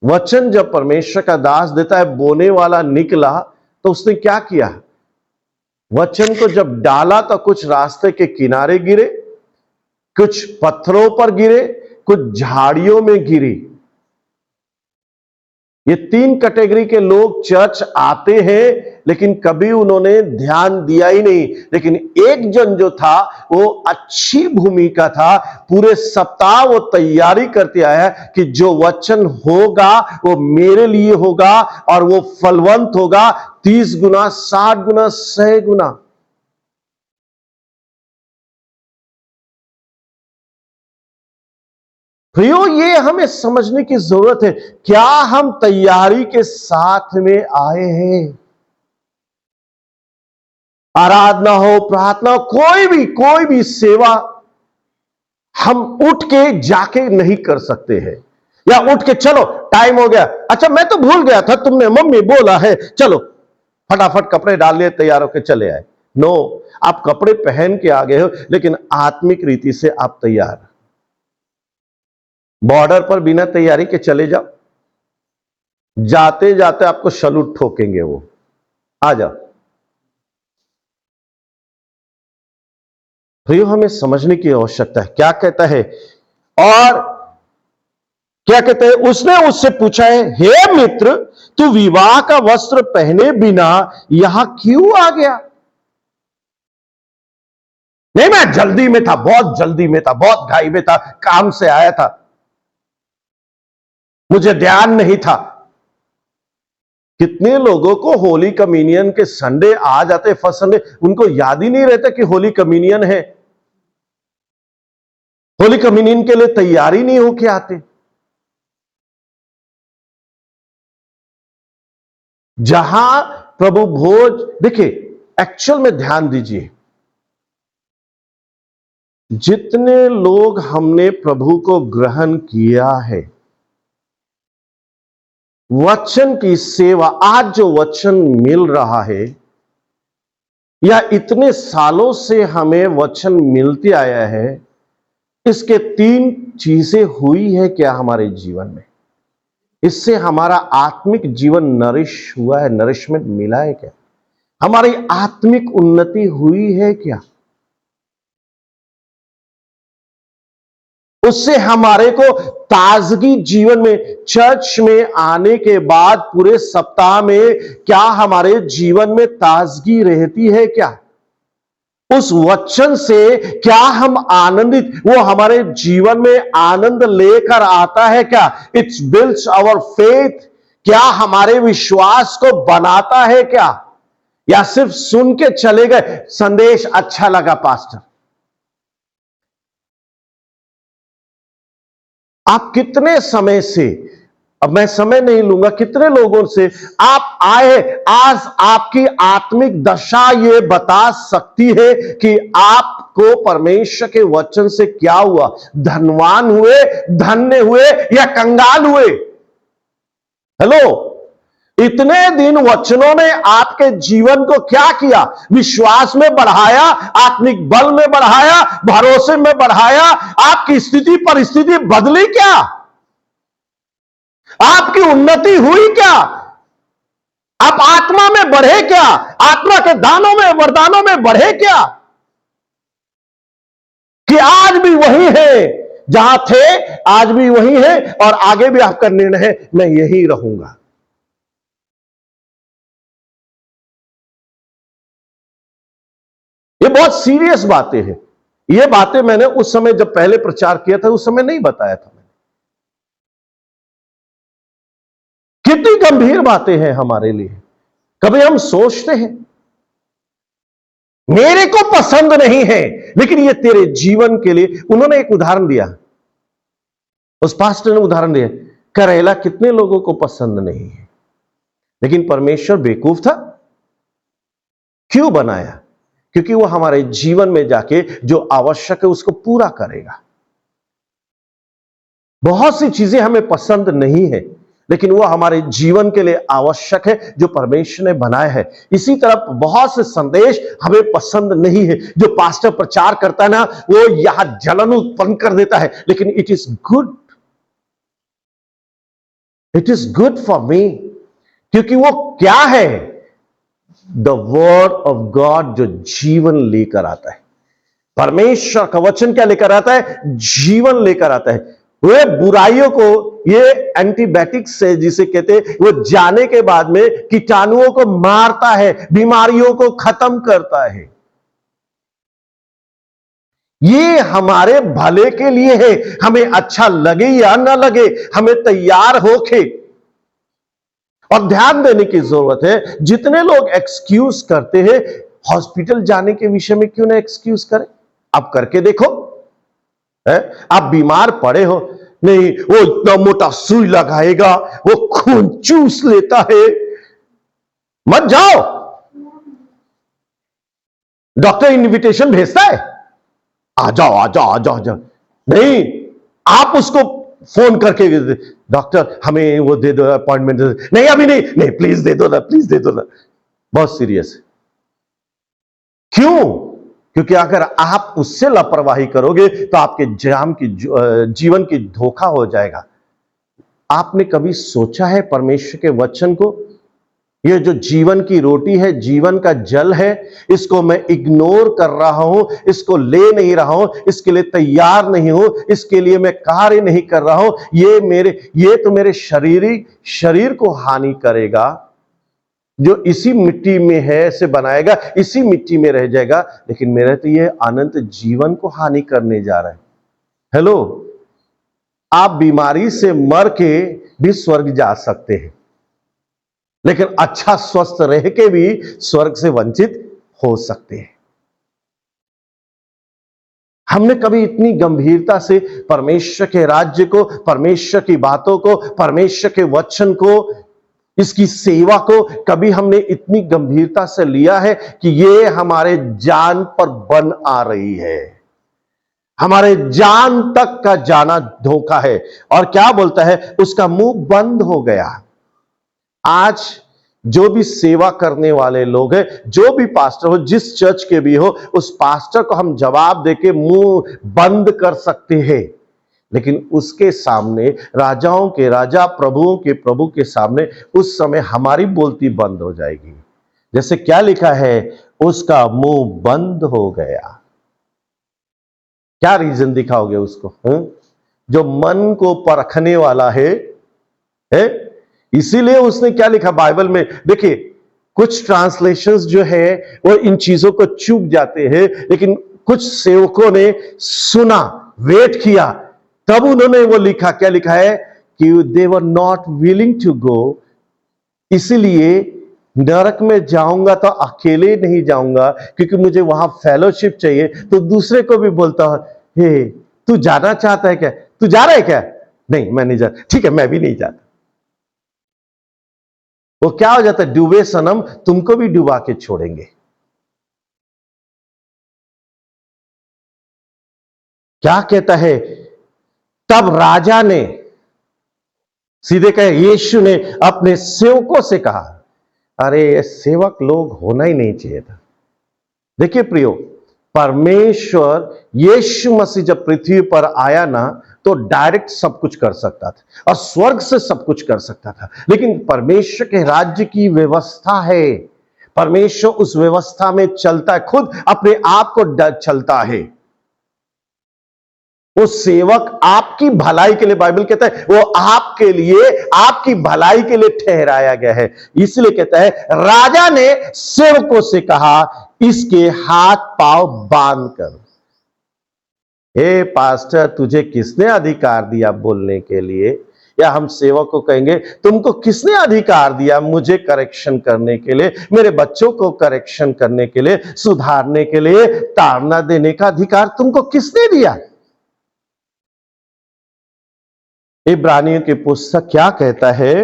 वचन जब परमेश्वर का दास देता है, बोने वाला निकला, तो उसने क्या किया, वचन को जब डाला तो कुछ रास्ते के किनारे गिरे, कुछ पत्थरों पर गिरे, कुछ झाड़ियों में गिरी। ये तीन कैटेगरी के लोग चर्च आते हैं, लेकिन कभी उन्होंने ध्यान दिया ही नहीं। लेकिन एक जन जो था वो अच्छी भूमिका था, पूरे सप्ताह वो तैयारी करते आया कि जो वचन होगा वो मेरे लिए होगा और वो फलवंत होगा, 30 गुना, 60 गुना, 100 गुना। प्रियो, ये हमें समझने की जरूरत है, क्या हम तैयारी के साथ में आए हैं? आराधना हो, प्रार्थना हो, कोई भी सेवा हम उठ के जाके नहीं कर सकते हैं, या उठ के चलो टाइम हो गया, अच्छा मैं तो भूल गया था, तुमने मम्मी बोला है, चलो फटाफट कपड़े डाल लिए, तैयार होकर चले आए। नो, आप कपड़े पहन के आ गए हो, लेकिन आत्मिक रीति से आप तैयार। बॉर्डर पर बिना तैयारी के चले जाओ, जाते जाते आपको सलूट ठोकेंगे वो, आ जाओ। तो हमें समझने की आवश्यकता है, क्या कहता है, और क्या कहते हैं, उसने उससे पूछा है, हे मित्र, तू विवाह का वस्त्र पहने बिना यहां क्यों आ गया? नहीं, मैं जल्दी में था, बहुत जल्दी में था, बहुत घाई में था, काम से आया था, मुझे ध्यान नहीं था। कितने लोगों को होली कम्युनियन के संडे आ जाते, फर्स्ट संडे, उनको याद ही नहीं रहता कि होली कम्युनियन है, होली कम्युनियन के लिए तैयारी नहीं होके आते। जहां प्रभु भोज, देखिए एक्चुअल में ध्यान दीजिए, जितने लोग हमने प्रभु को ग्रहण किया है, वचन की सेवा, आज जो वचन मिल रहा है, या इतने सालों से हमें वचन मिलते आया है, इसके 3 चीजें हुई है क्या हमारे जीवन में? इससे हमारा आत्मिक जीवन नरिश हुआ है, नरिशमेंट मिला है क्या? हमारी आत्मिक उन्नति हुई है क्या? उससे हमारे को ताजगी जीवन में, चर्च में आने के बाद पूरे सप्ताह में क्या हमारे जीवन में ताजगी रहती है क्या? उस वचन से क्या हम आनंदित, वो हमारे जीवन में आनंद लेकर आता है क्या? इट्स बिल्ड्स आवर फेथ, क्या हमारे विश्वास को बनाता है क्या? या सिर्फ सुन के चले गए, संदेश अच्छा लगा पास्टर। आप कितने समय से, अब मैं समय नहीं लूंगा, कितने लोगों से आप आए, आज आपकी आत्मिक दशा ये बता सकती है कि आपको परमेश्वर के वचन से क्या हुआ? धनवान हुए, धन्य हुए, या कंगाल हुए? हेलो, इतने दिन वचनों ने आपके जीवन को क्या किया? विश्वास में बढ़ाया, आत्मिक बल में बढ़ाया, भरोसे में बढ़ाया। आपकी स्थिति परिस्थिति बदली क्या? आपकी उन्नति हुई क्या? आप आत्मा में बढ़े क्या? आत्मा के दानों में, वरदानों में बढ़े क्या? कि आज भी वही है, जहां थे आज भी वही है, और आगे भी आपका निर्णय है, मैं यही रहूंगा। ये बहुत सीरियस बातें हैं। ये बातें मैंने उस समय जब पहले प्रचार किया था, उस समय नहीं बताया था मैंने। कितनी गंभीर बातें हैं हमारे लिए। कभी हम सोचते हैं मेरे को पसंद नहीं है, लेकिन ये तेरे जीवन के लिए। उन्होंने एक उदाहरण दिया, उस पास्टर ने उदाहरण दिया, करेला कितने लोगों को पसंद नहीं है, लेकिन परमेश्वर बेवकूफ था? क्यों बनाया? क्योंकि वो हमारे जीवन में जाके जो आवश्यक है उसको पूरा करेगा। बहुत सी चीजें हमें पसंद नहीं है, लेकिन वो हमारे जीवन के लिए आवश्यक है जो परमेश्वर ने बनाया है। इसी तरह बहुत से संदेश हमें पसंद नहीं है, जो पास्टर प्रचार करता है ना, वो यहां जलन उत्पन्न कर देता है, लेकिन it is good, it is good for me, क्योंकि वो क्या है? द वर्ड ऑफ गॉड, जो जीवन लेकर आता है। परमेश्वर का वचन क्या लेकर आता है? जीवन लेकर आता है। वे बुराइयों को, ये एंटीबायोटिक्स है जिसे कहते हैं, वो जाने के बाद में कीटाणुओं को मारता है, बीमारियों को खत्म करता है। ये हमारे भले के लिए है, हमें अच्छा लगे या ना लगे, हमें तैयार होके। और ध्यान देने की जरूरत है, जितने लोग एक्सक्यूज करते हैं हॉस्पिटल जाने के विषय में, क्यों ना एक्सक्यूज करें? आप करके देखो। आप बीमार पड़े हो, नहीं वो इतना मोटा सुई लगाएगा, वो खून चूस लेता है, मत जाओ। डॉक्टर इनविटेशन भेजता है, आ जाओ आ जाओ आ जाओ आ जाओ। नहीं, आप उसको फोन करके, डॉक्टर हमें वो दे दो अपॉइंटमेंट। नहीं अभी नहीं, नहीं प्लीज दे दो ना, प्लीज दे दो ना। बहुत सीरियस है। क्यों? क्योंकि अगर आप उससे लापरवाही करोगे तो आपके जीवन की धोखा हो जाएगा। आपने कभी सोचा है परमेश्वर के वचन को? ये जो जीवन की रोटी है, जीवन का जल है, इसको मैं इग्नोर कर रहा हूं, इसको ले नहीं रहा हूं, इसके लिए तैयार नहीं हूं, इसके लिए मैं कार्य नहीं कर रहा हूं, ये तो मेरे शरीर को हानि करेगा। जो इसी मिट्टी में है से बनाएगा, इसी मिट्टी में रह जाएगा, लेकिन मेरा तो ये अनंत जीवन को हानि करने जा रहा है। हेलो, आप बीमारी से मर के भी स्वर्ग जा सकते हैं, लेकिन अच्छा स्वस्थ रह के भी स्वर्ग से वंचित हो सकते हैं। हमने कभी इतनी गंभीरता से परमेश्वर के राज्य को, परमेश्वर की बातों को, परमेश्वर के वचन को, इसकी सेवा को कभी हमने इतनी गंभीरता से लिया है कि ये हमारे जान पर बन आ रही है। हमारे जान तक का जाना धोखा है। और क्या बोलता है? उसका मुंह बंद हो गया। आज जो भी सेवा करने वाले लोग हैं, जो भी पास्टर हो, जिस चर्च के भी हो, उस पास्टर को हम जवाब देके मुंह बंद कर सकते हैं, लेकिन उसके सामने, राजाओं के राजा, प्रभुओं के प्रभु के सामने, उस समय हमारी बोलती बंद हो जाएगी। जैसे क्या लिखा है? उसका मुंह बंद हो गया। क्या रीजन दिखाओगे उसको? जो मन को परखने वाला है? इसीलिए उसने क्या लिखा बाइबल में? देखिए, कुछ ट्रांसलेशंस जो है वो इन चीजों को चूक जाते हैं, लेकिन कुछ सेवकों ने सुना, वेट किया, तब उन्होंने वो लिखा। क्या लिखा है? कि they were not willing to go, इसीलिए नरक में जाऊंगा तो अकेले नहीं जाऊंगा, क्योंकि मुझे वहां फेलोशिप चाहिए। तो दूसरे को भी बोलता हूं, हे तू जाना चाहता है क्या? तू जा रहा है क्या? नहीं मैं नहीं जा। ठीक है, मैं भी नहीं जाता। वो क्या हो जाता है? डूबे सनम, तुमको भी डुबा के छोड़ेंगे। क्या कहता है? तब राजा ने सीधे कहे, यीशु ने अपने सेवकों से कहा, अरे ये सेवक लोग होना ही नहीं चाहिए था। देखिए प्रियो, परमेश्वर यीशु मसीह जब पृथ्वी पर आया ना, तो डायरेक्ट सब कुछ कर सकता था और स्वर्ग से सब कुछ कर सकता था, लेकिन परमेश्वर के राज्य की व्यवस्था है। परमेश्वर उस व्यवस्था में चलता है, खुद अपने आप को चलता है। वो सेवक आपकी भलाई के लिए, बाइबल कहता है वो आपके लिए, आपकी भलाई के लिए ठहराया गया है। इसलिए कहता है, राजा ने सेवकों से कहा, इसके हाथ पांव बांध कर। हे पास्टर, तुझे किसने अधिकार दिया बोलने के लिए? या हम सेवक को कहेंगे, तुमको किसने अधिकार दिया मुझे करेक्शन करने के लिए, मेरे बच्चों को करेक्शन करने के लिए, सुधारने के लिए, ताड़ना देने का अधिकार तुमको किसने दिया? इब्रानियों की पुस्तक क्या कहता है?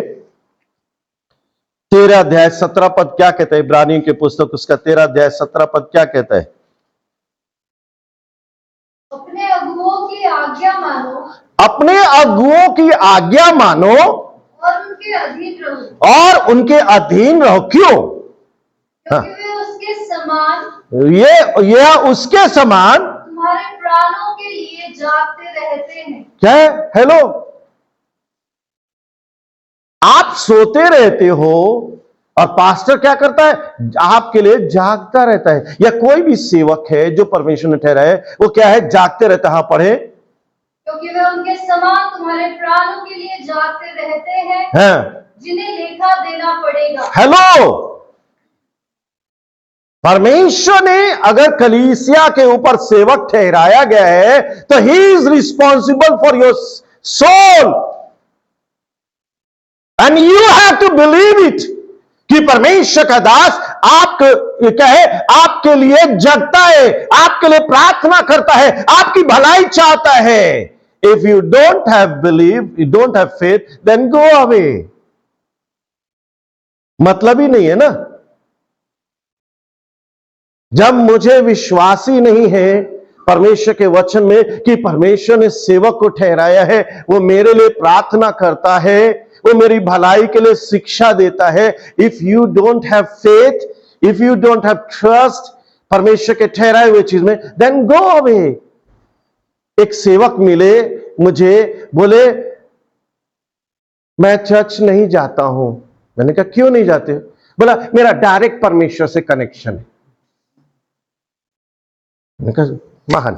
13 अध्याय 17 पद क्या कहता है? इब्रानियों की पुस्तक उसका 13 अध्याय 17 पद क्या कहता है? अपने अगुओं की आज्ञा मानो अपने अगुओं की आज्ञा मानो और उनके अधीन रहो, और उनके अधीन रहो। क्यों? क्योंकि वे उसके समान ये उसके समान तुम्हारे प्राणों के लिए जागते रहते हैं। क्या है? हेलो, आप सोते रहते हो और पास्टर क्या करता है? आपके लिए जागता रहता है। या कोई भी सेवक है जो परमेश्वर ने ठहराया है, वो क्या है? जागते रहता है। हाँ, पढ़े। क्योंकि वे उनके समान तुम्हारे प्राणों के लिए जागते रहते हैं, हैं? जिन्हें लेखा देना पड़ेगा। हेलो, परमेश्वर ने अगर कलीसिया के ऊपर सेवक ठहराया गया है तो he is responsible for your soul and you have to believe it कि परमेश्वर का दास आपको क्या है? आपके लिए जगता है, आपके लिए प्रार्थना करता है, आपकी भलाई चाहता है। If you don't have believe, you don't have faith, then go away. मतलब ही नहीं है ना। जब मुझे विश्वास ही नहीं है परमेश्वर के वचन में कि परमेश्वर ने सेवक को ठहराया है, वो मेरे लिए प्रार्थना करता है, वो मेरी भलाई के लिए शिक्षा देता है। If you don't have faith, if you don't have trust परमेश्वर के ठहराए हुए चीज में, देन गो अवे। एक सेवक मिले मुझे, बोले मैं चर्च नहीं जाता हूं। मैंने कहा क्यों नहीं जाते? बोला मेरा डायरेक्ट परमेश्वर से कनेक्शन है। मैंने कहा महान।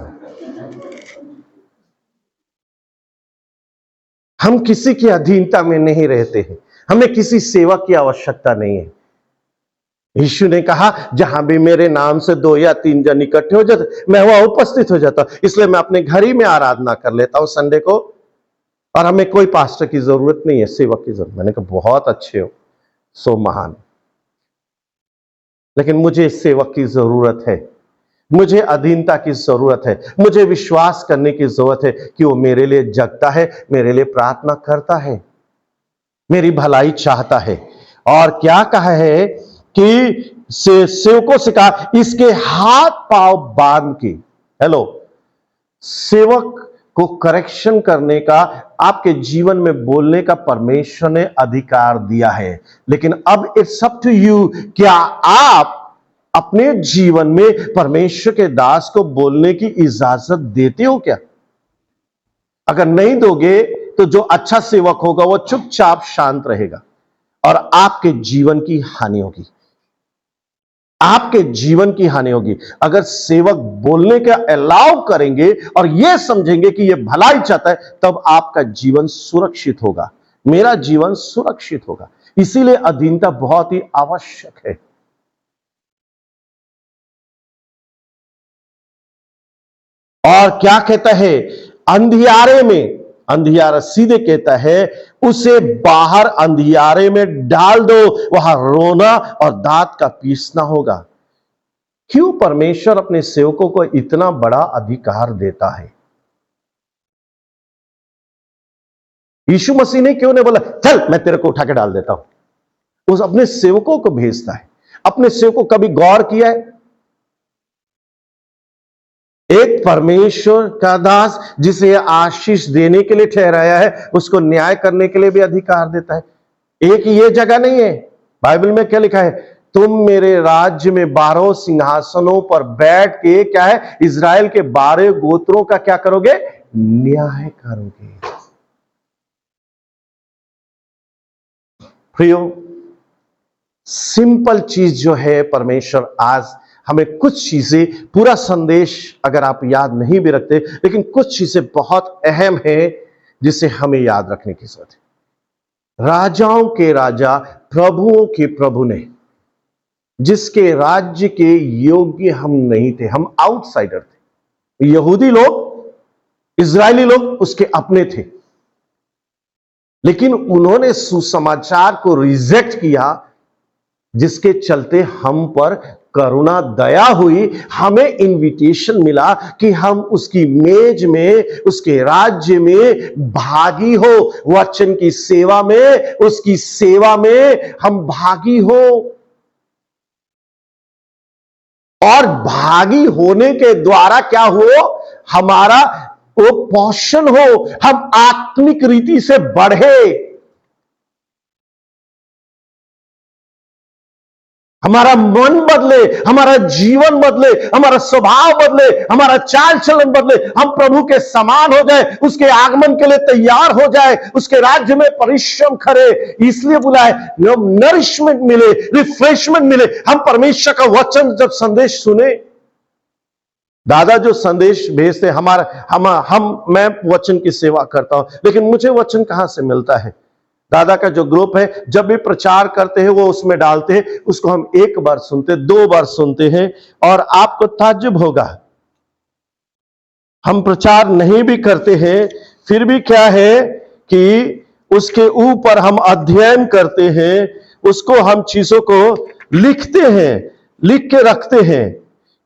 हम किसी की अधीनता में नहीं रहते हैं, हमें किसी सेवक की आवश्यकता नहीं है। यीशु ने कहा जहां भी मेरे नाम से 2 या 3 जन इकट्ठे हो जाते, मैं वहां उपस्थित हो जाता हूं। इसलिए मैं अपने घर ही में आराधना कर लेता हूं संडे को, और हमें कोई पास्टर की जरूरत नहीं है, सेवक की जरूरत। मैंने कहा बहुत अच्छे हो, सो महान, लेकिन मुझे इस सेवक की जरूरत है, मुझे अधीनता की जरूरत है, मुझे विश्वास करने की जरूरत है कि वो मेरे लिए जगता है, मेरे लिए प्रार्थना करता है, मेरी भलाई चाहता है। और क्या कहा है कि सेवकों से कहा इसके हाथ पांव बांध के। हेलो, सेवक को करेक्शन करने का, आपके जीवन में बोलने का परमेश्वर ने अधिकार दिया है, लेकिन अब इट्स अप टू यू। क्या आप अपने जीवन में परमेश्वर के दास को बोलने की इजाजत देते हो क्या? अगर नहीं दोगे तो जो अच्छा सेवक होगा वो चुपचाप शांत रहेगा और आपके जीवन की हानि होगी, आपके जीवन की हानि होगी। अगर सेवक बोलने का अलाउ करेंगे और यह समझेंगे कि यह भलाई चाहता है, तब आपका जीवन सुरक्षित होगा, मेरा जीवन सुरक्षित होगा। इसीलिए अधीनता बहुत ही आवश्यक है। और क्या कहता है? अंधियारे में, अंधियारा सीधे कहता है उसे बाहर अंधियारे में डाल दो, वहां रोना और दांत का पीसना होगा। क्यों परमेश्वर अपने सेवकों को इतना बड़ा अधिकार देता है? यीशु मसीह ने क्यों नहीं बोला चल मैं तेरे को उठा के डाल देता हूं? उस अपने सेवकों को भेजता है। अपने सेवकों को कभी गौर किया है? एक परमेश्वर का दास जिसे आशीष देने के लिए ठहराया है, उसको न्याय करने के लिए भी अधिकार देता है। एक ये जगह नहीं है, बाइबल में क्या लिखा है? तुम मेरे राज्य में 12 सिंहासनों पर बैठ के क्या है? इजराइल के 12 गोत्रों का क्या करोगे? न्याय करोगे। प्रियो, सिंपल चीज जो है, परमेश्वर आज हमें कुछ चीजें, पूरा संदेश अगर आप याद नहीं भी रखते, लेकिन कुछ चीजें बहुत अहम है जिसे हमें याद रखने की जरूरत है। राजाओं के राजा, प्रभुओं के प्रभु ने, जिसके राज्य के योग्य हम नहीं थे, हम आउटसाइडर थे। यहूदी लोग, इजरायली लोग उसके अपने थे, लेकिन उन्होंने सुसमाचार को रिजेक्ट किया, जिसके चलते हम पर करुणा दया हुई, हमें इनविटेशन मिला कि हम उसकी मेज में, उसके राज्य में भागी हो, वचन की सेवा में, उसकी सेवा में हम भागी हो। और भागी होने के द्वारा क्या हो, हमारा वो पोषण हो, हम आत्मिक रीति से बढ़े, हमारा मन बदले, हमारा जीवन बदले, हमारा स्वभाव बदले, हमारा चाल चलन बदले, हम प्रभु के समान हो जाए, उसके आगमन के लिए तैयार हो जाए, उसके राज्य में परिश्रम करे। इसलिए बुलाए, नरिशमेंट मिले, रिफ्रेशमेंट मिले। हम परमेश्वर का वचन जब संदेश सुने, दादा जो संदेश भेजते, मैं वचन की सेवा करता हूं, लेकिन मुझे वचन कहां से मिलता है? दादा का जो ग्रुप है, जब भी प्रचार करते हैं वो उसमें डालते हैं, उसको हम 1 बार सुनते, 2 बार सुनते हैं, और आपको ताज्जुब होगा, हम प्रचार नहीं भी करते हैं, फिर भी क्या है कि उसके ऊपर हम अध्ययन करते हैं, उसको हम चीजों को लिखते हैं, लिख के रखते हैं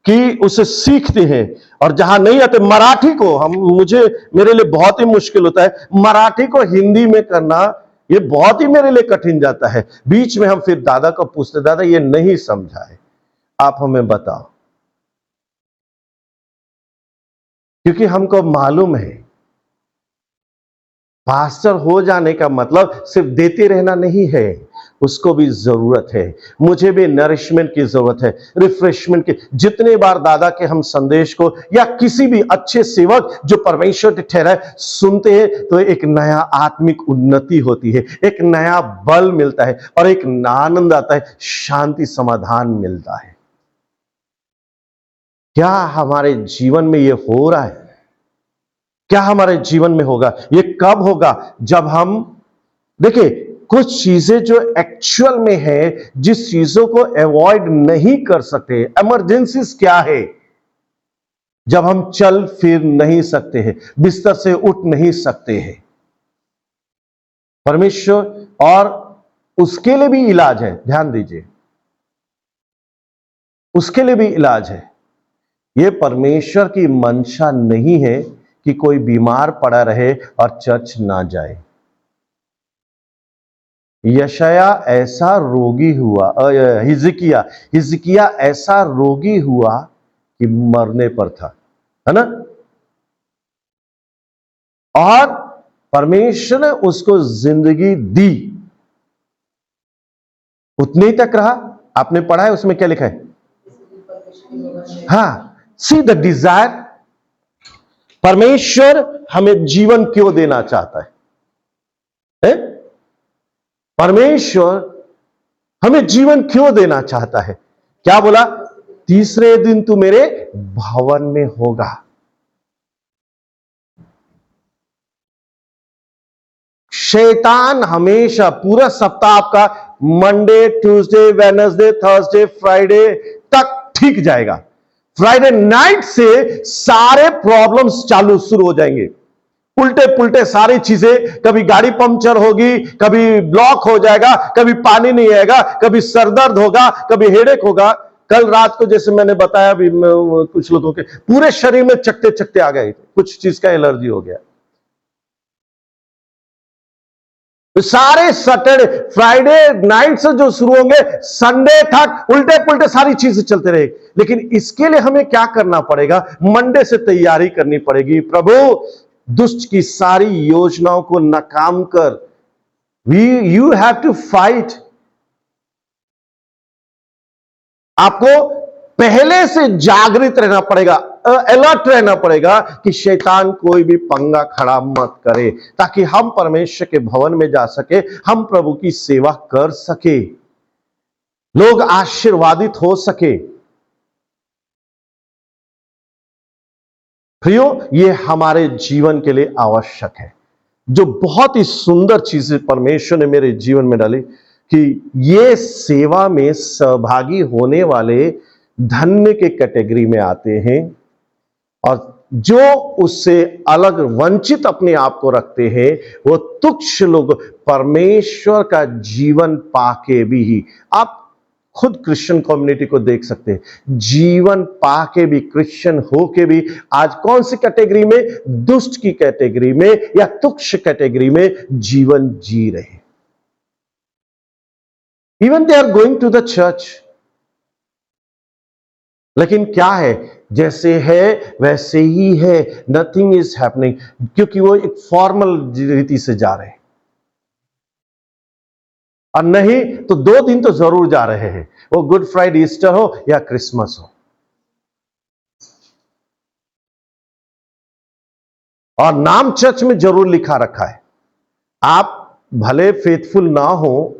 कि उसे सीखते हैं। और जहां नहीं आते, मराठी को मेरे लिए बहुत ही मुश्किल होता है, मराठी को हिंदी में करना, ये बहुत ही मेरे लिए कठिन जाता है। बीच में हम फिर दादा को पूछते, दादा ये नहीं समझा है, आप हमें बताओ, क्योंकि हमको मालूम है पास्टर हो जाने का मतलब सिर्फ देते रहना नहीं है, उसको भी जरूरत है, मुझे भी नरिशमेंट की जरूरत है, रिफ्रेशमेंट की। जितने बार दादा के हम संदेश को या किसी भी अच्छे सेवक जो परमेश्वर के ठहराए सुनते हैं, तो एक नया आत्मिक उन्नति होती है, एक नया बल मिलता है, और एक आनंद आता है, शांति समाधान मिलता है। क्या हमारे जीवन में ये हो रहा है? क्या हमारे जीवन में होगा? ये कब होगा? जब हम देखिए, कुछ चीजें जो एक्चुअल में है, जिस चीजों को अवॉइड नहीं कर सकते, इमरजेंसीज क्या है? जब हम चल फिर नहीं सकते हैं, बिस्तर से उठ नहीं सकते हैं, परमेश्वर, और उसके लिए भी इलाज है, ध्यान दीजिए, उसके लिए भी इलाज है। यह परमेश्वर की मंशा नहीं है कि कोई बीमार पड़ा रहे और चर्च ना जाए। यशाया ऐसा रोगी हुआ, हिजकिया ऐसा रोगी हुआ कि मरने पर था, है ना? और परमेश्वर ने उसको जिंदगी दी, उतने ही तक रहा। आपने पढ़ा है, उसमें क्या लिखा है? हाँ, सी द डिजायर। परमेश्वर हमें जीवन क्यों देना चाहता है? परमेश्वर हमें जीवन क्यों देना चाहता है? क्या बोला? तीसरे दिन तू मेरे भवन में होगा। शैतान हमेशा पूरा सप्ताह आपका Monday, Tuesday, Wednesday, Thursday, Friday तक ठीक जाएगा। फ्राइडे नाइट से सारे प्रॉब्लम्स शुरू हो जाएंगे, उल्टे पुल्टे सारी चीजें। कभी गाड़ी पंक्चर होगी, कभी ब्लॉक हो जाएगा, कभी पानी नहीं आएगा, कभी सरदर्द होगा, कभी हेडेक होगा। कल रात को जैसे मैंने बताया भी, कुछ लोगों के पूरे शरीर में चकते चकते आ गए, कुछ चीज का एलर्जी हो गया। तो सारे सैटरडे, फ्राइडे नाइट से जो शुरू होंगे, संडे तक उल्टे पुल्टे सारी चीजें चलते रहे। लेकिन इसके लिए हमें क्या करना पड़ेगा? मंडे से तैयारी करनी पड़ेगी। प्रभु, दुष्ट की सारी योजनाओं को नाकाम कर। You have to fight. आपको पहले से जागृत रहना पड़ेगा, अलर्ट रहना पड़ेगा कि शैतान कोई भी पंगा खड़ा मत करे, ताकि हम परमेश्वर के भवन में जा सके, हम प्रभु की सेवा कर सके, लोग आशीर्वादित हो सके। प्रियो, ये हमारे जीवन के लिए आवश्यक है। जो बहुत ही सुंदर चीजें परमेश्वर ने मेरे जीवन में डाली कि ये सेवा में सहभागी होने वाले धन्य के कैटेगरी में आते हैं, और जो उससे अलग वंचित अपने आप को रखते हैं, वो तुच्छ लोग परमेश्वर का जीवन पाके भी ही। आप खुद क्रिश्चियन कम्युनिटी को देख सकते हैं, जीवन पाके भी, क्रिश्चियन होके भी आज कौन सी कैटेगरी में, दुष्ट की कैटेगरी में या तुच्छ कैटेगरी में जीवन जी रहे। Even they are going to the church, लेकिन क्या है, जैसे है वैसे ही है, नथिंग इज हैपनिंग, क्योंकि वो एक फॉर्मल रीति से जा रहे हैं। और नहीं तो 2 दिन तो जरूर जा रहे हैं, वो गुड फ्राइडे, ईस्टर हो या क्रिसमस हो। और नाम चर्च में जरूर लिखा रखा है, आप भले फेथफुल ना हो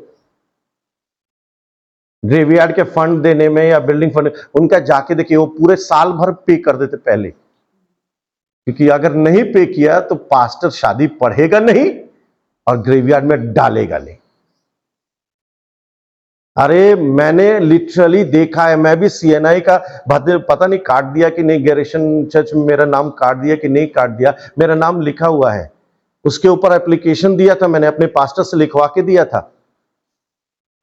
ग्रेवयार्ड के फंड देने में या बिल्डिंग फंड, उनका जाके देखिए, वो पूरे साल भर पे कर देते पहले, क्योंकि अगर नहीं पे किया तो पास्टर शादी पढ़ेगा नहीं और ग्रेवयार्ड में डालेगा नहीं। अरे मैंने लिटरली देखा है, मैं भी सीएनआई का पता नहीं काट दिया कि नहीं, गैरेशन चर्च में मेरा नाम काट दिया कि नहीं काट दिया, मेरा नाम लिखा हुआ है, उसके ऊपर एप्लीकेशन दिया था, मैंने अपने पास्टर से लिखवा के दिया था।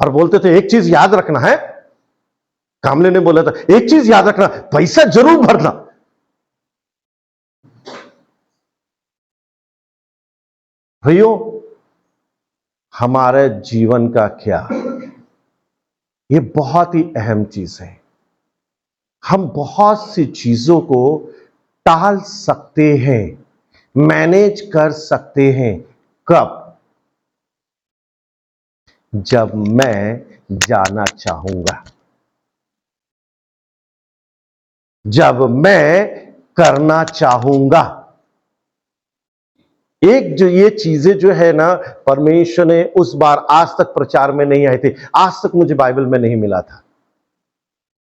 और बोलते थे एक चीज याद रखना है, कामले ने बोला था एक चीज याद रखना, पैसा जरूर भरना। भाइयों, हमारे जीवन का क्या, ये बहुत ही अहम चीज है। हम बहुत सी चीजों को टाल सकते हैं, मैनेज कर सकते हैं। कब? जब मैं जाना चाहूंगा, जब मैं करना चाहूंगा। एक जो ये चीजें जो है ना, परमेश्वर ने उस बार आज तक प्रचार में नहीं आए थे, आज तक मुझे बाइबल में नहीं मिला था।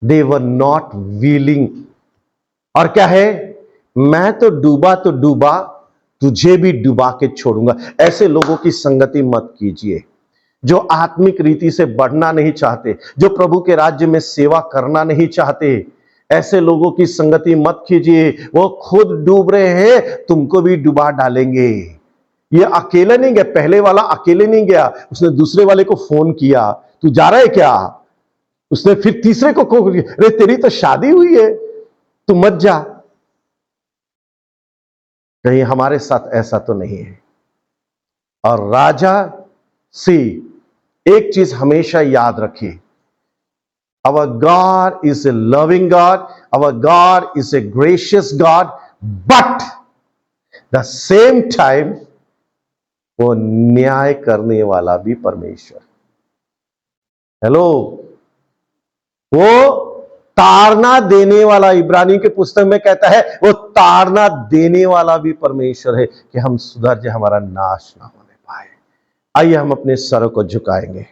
They were not willing. और क्या है, मैं तो डूबा, तुझे भी डुबा के छोड़ूंगा। ऐसे लोगों की संगति मत कीजिए, जो आत्मिक रीति से बढ़ना नहीं चाहते, जो प्रभु के राज्य में सेवा करना नहीं चाहते। ऐसे लोगों की संगति मत कीजिए, वो खुद डूब रहे हैं, तुमको भी डुबा डालेंगे। ये अकेले नहीं गया, पहले वाला अकेले नहीं गया, उसने दूसरे वाले को फोन किया, तू जा रहा है क्या? उसने फिर तीसरे को किया, अरे तेरी तो शादी हुई है, तू मत जा। कहीं हमारे साथ ऐसा तो नहीं है। और राजा से एक चीज हमेशा याद रखिए, our God is a loving God, our God is a gracious God, but the same time वो न्याय करने वाला भी परमेश्वर। हेलो, वो ताड़ना देने वाला, इब्रानी के पुस्तक में कहता है वो ताड़ना देने वाला भी परमेश्वर है, कि हम सुधर जाए, हमारा नाश ना होने पाए। आइए हम अपने सरों को झुकाएंगे।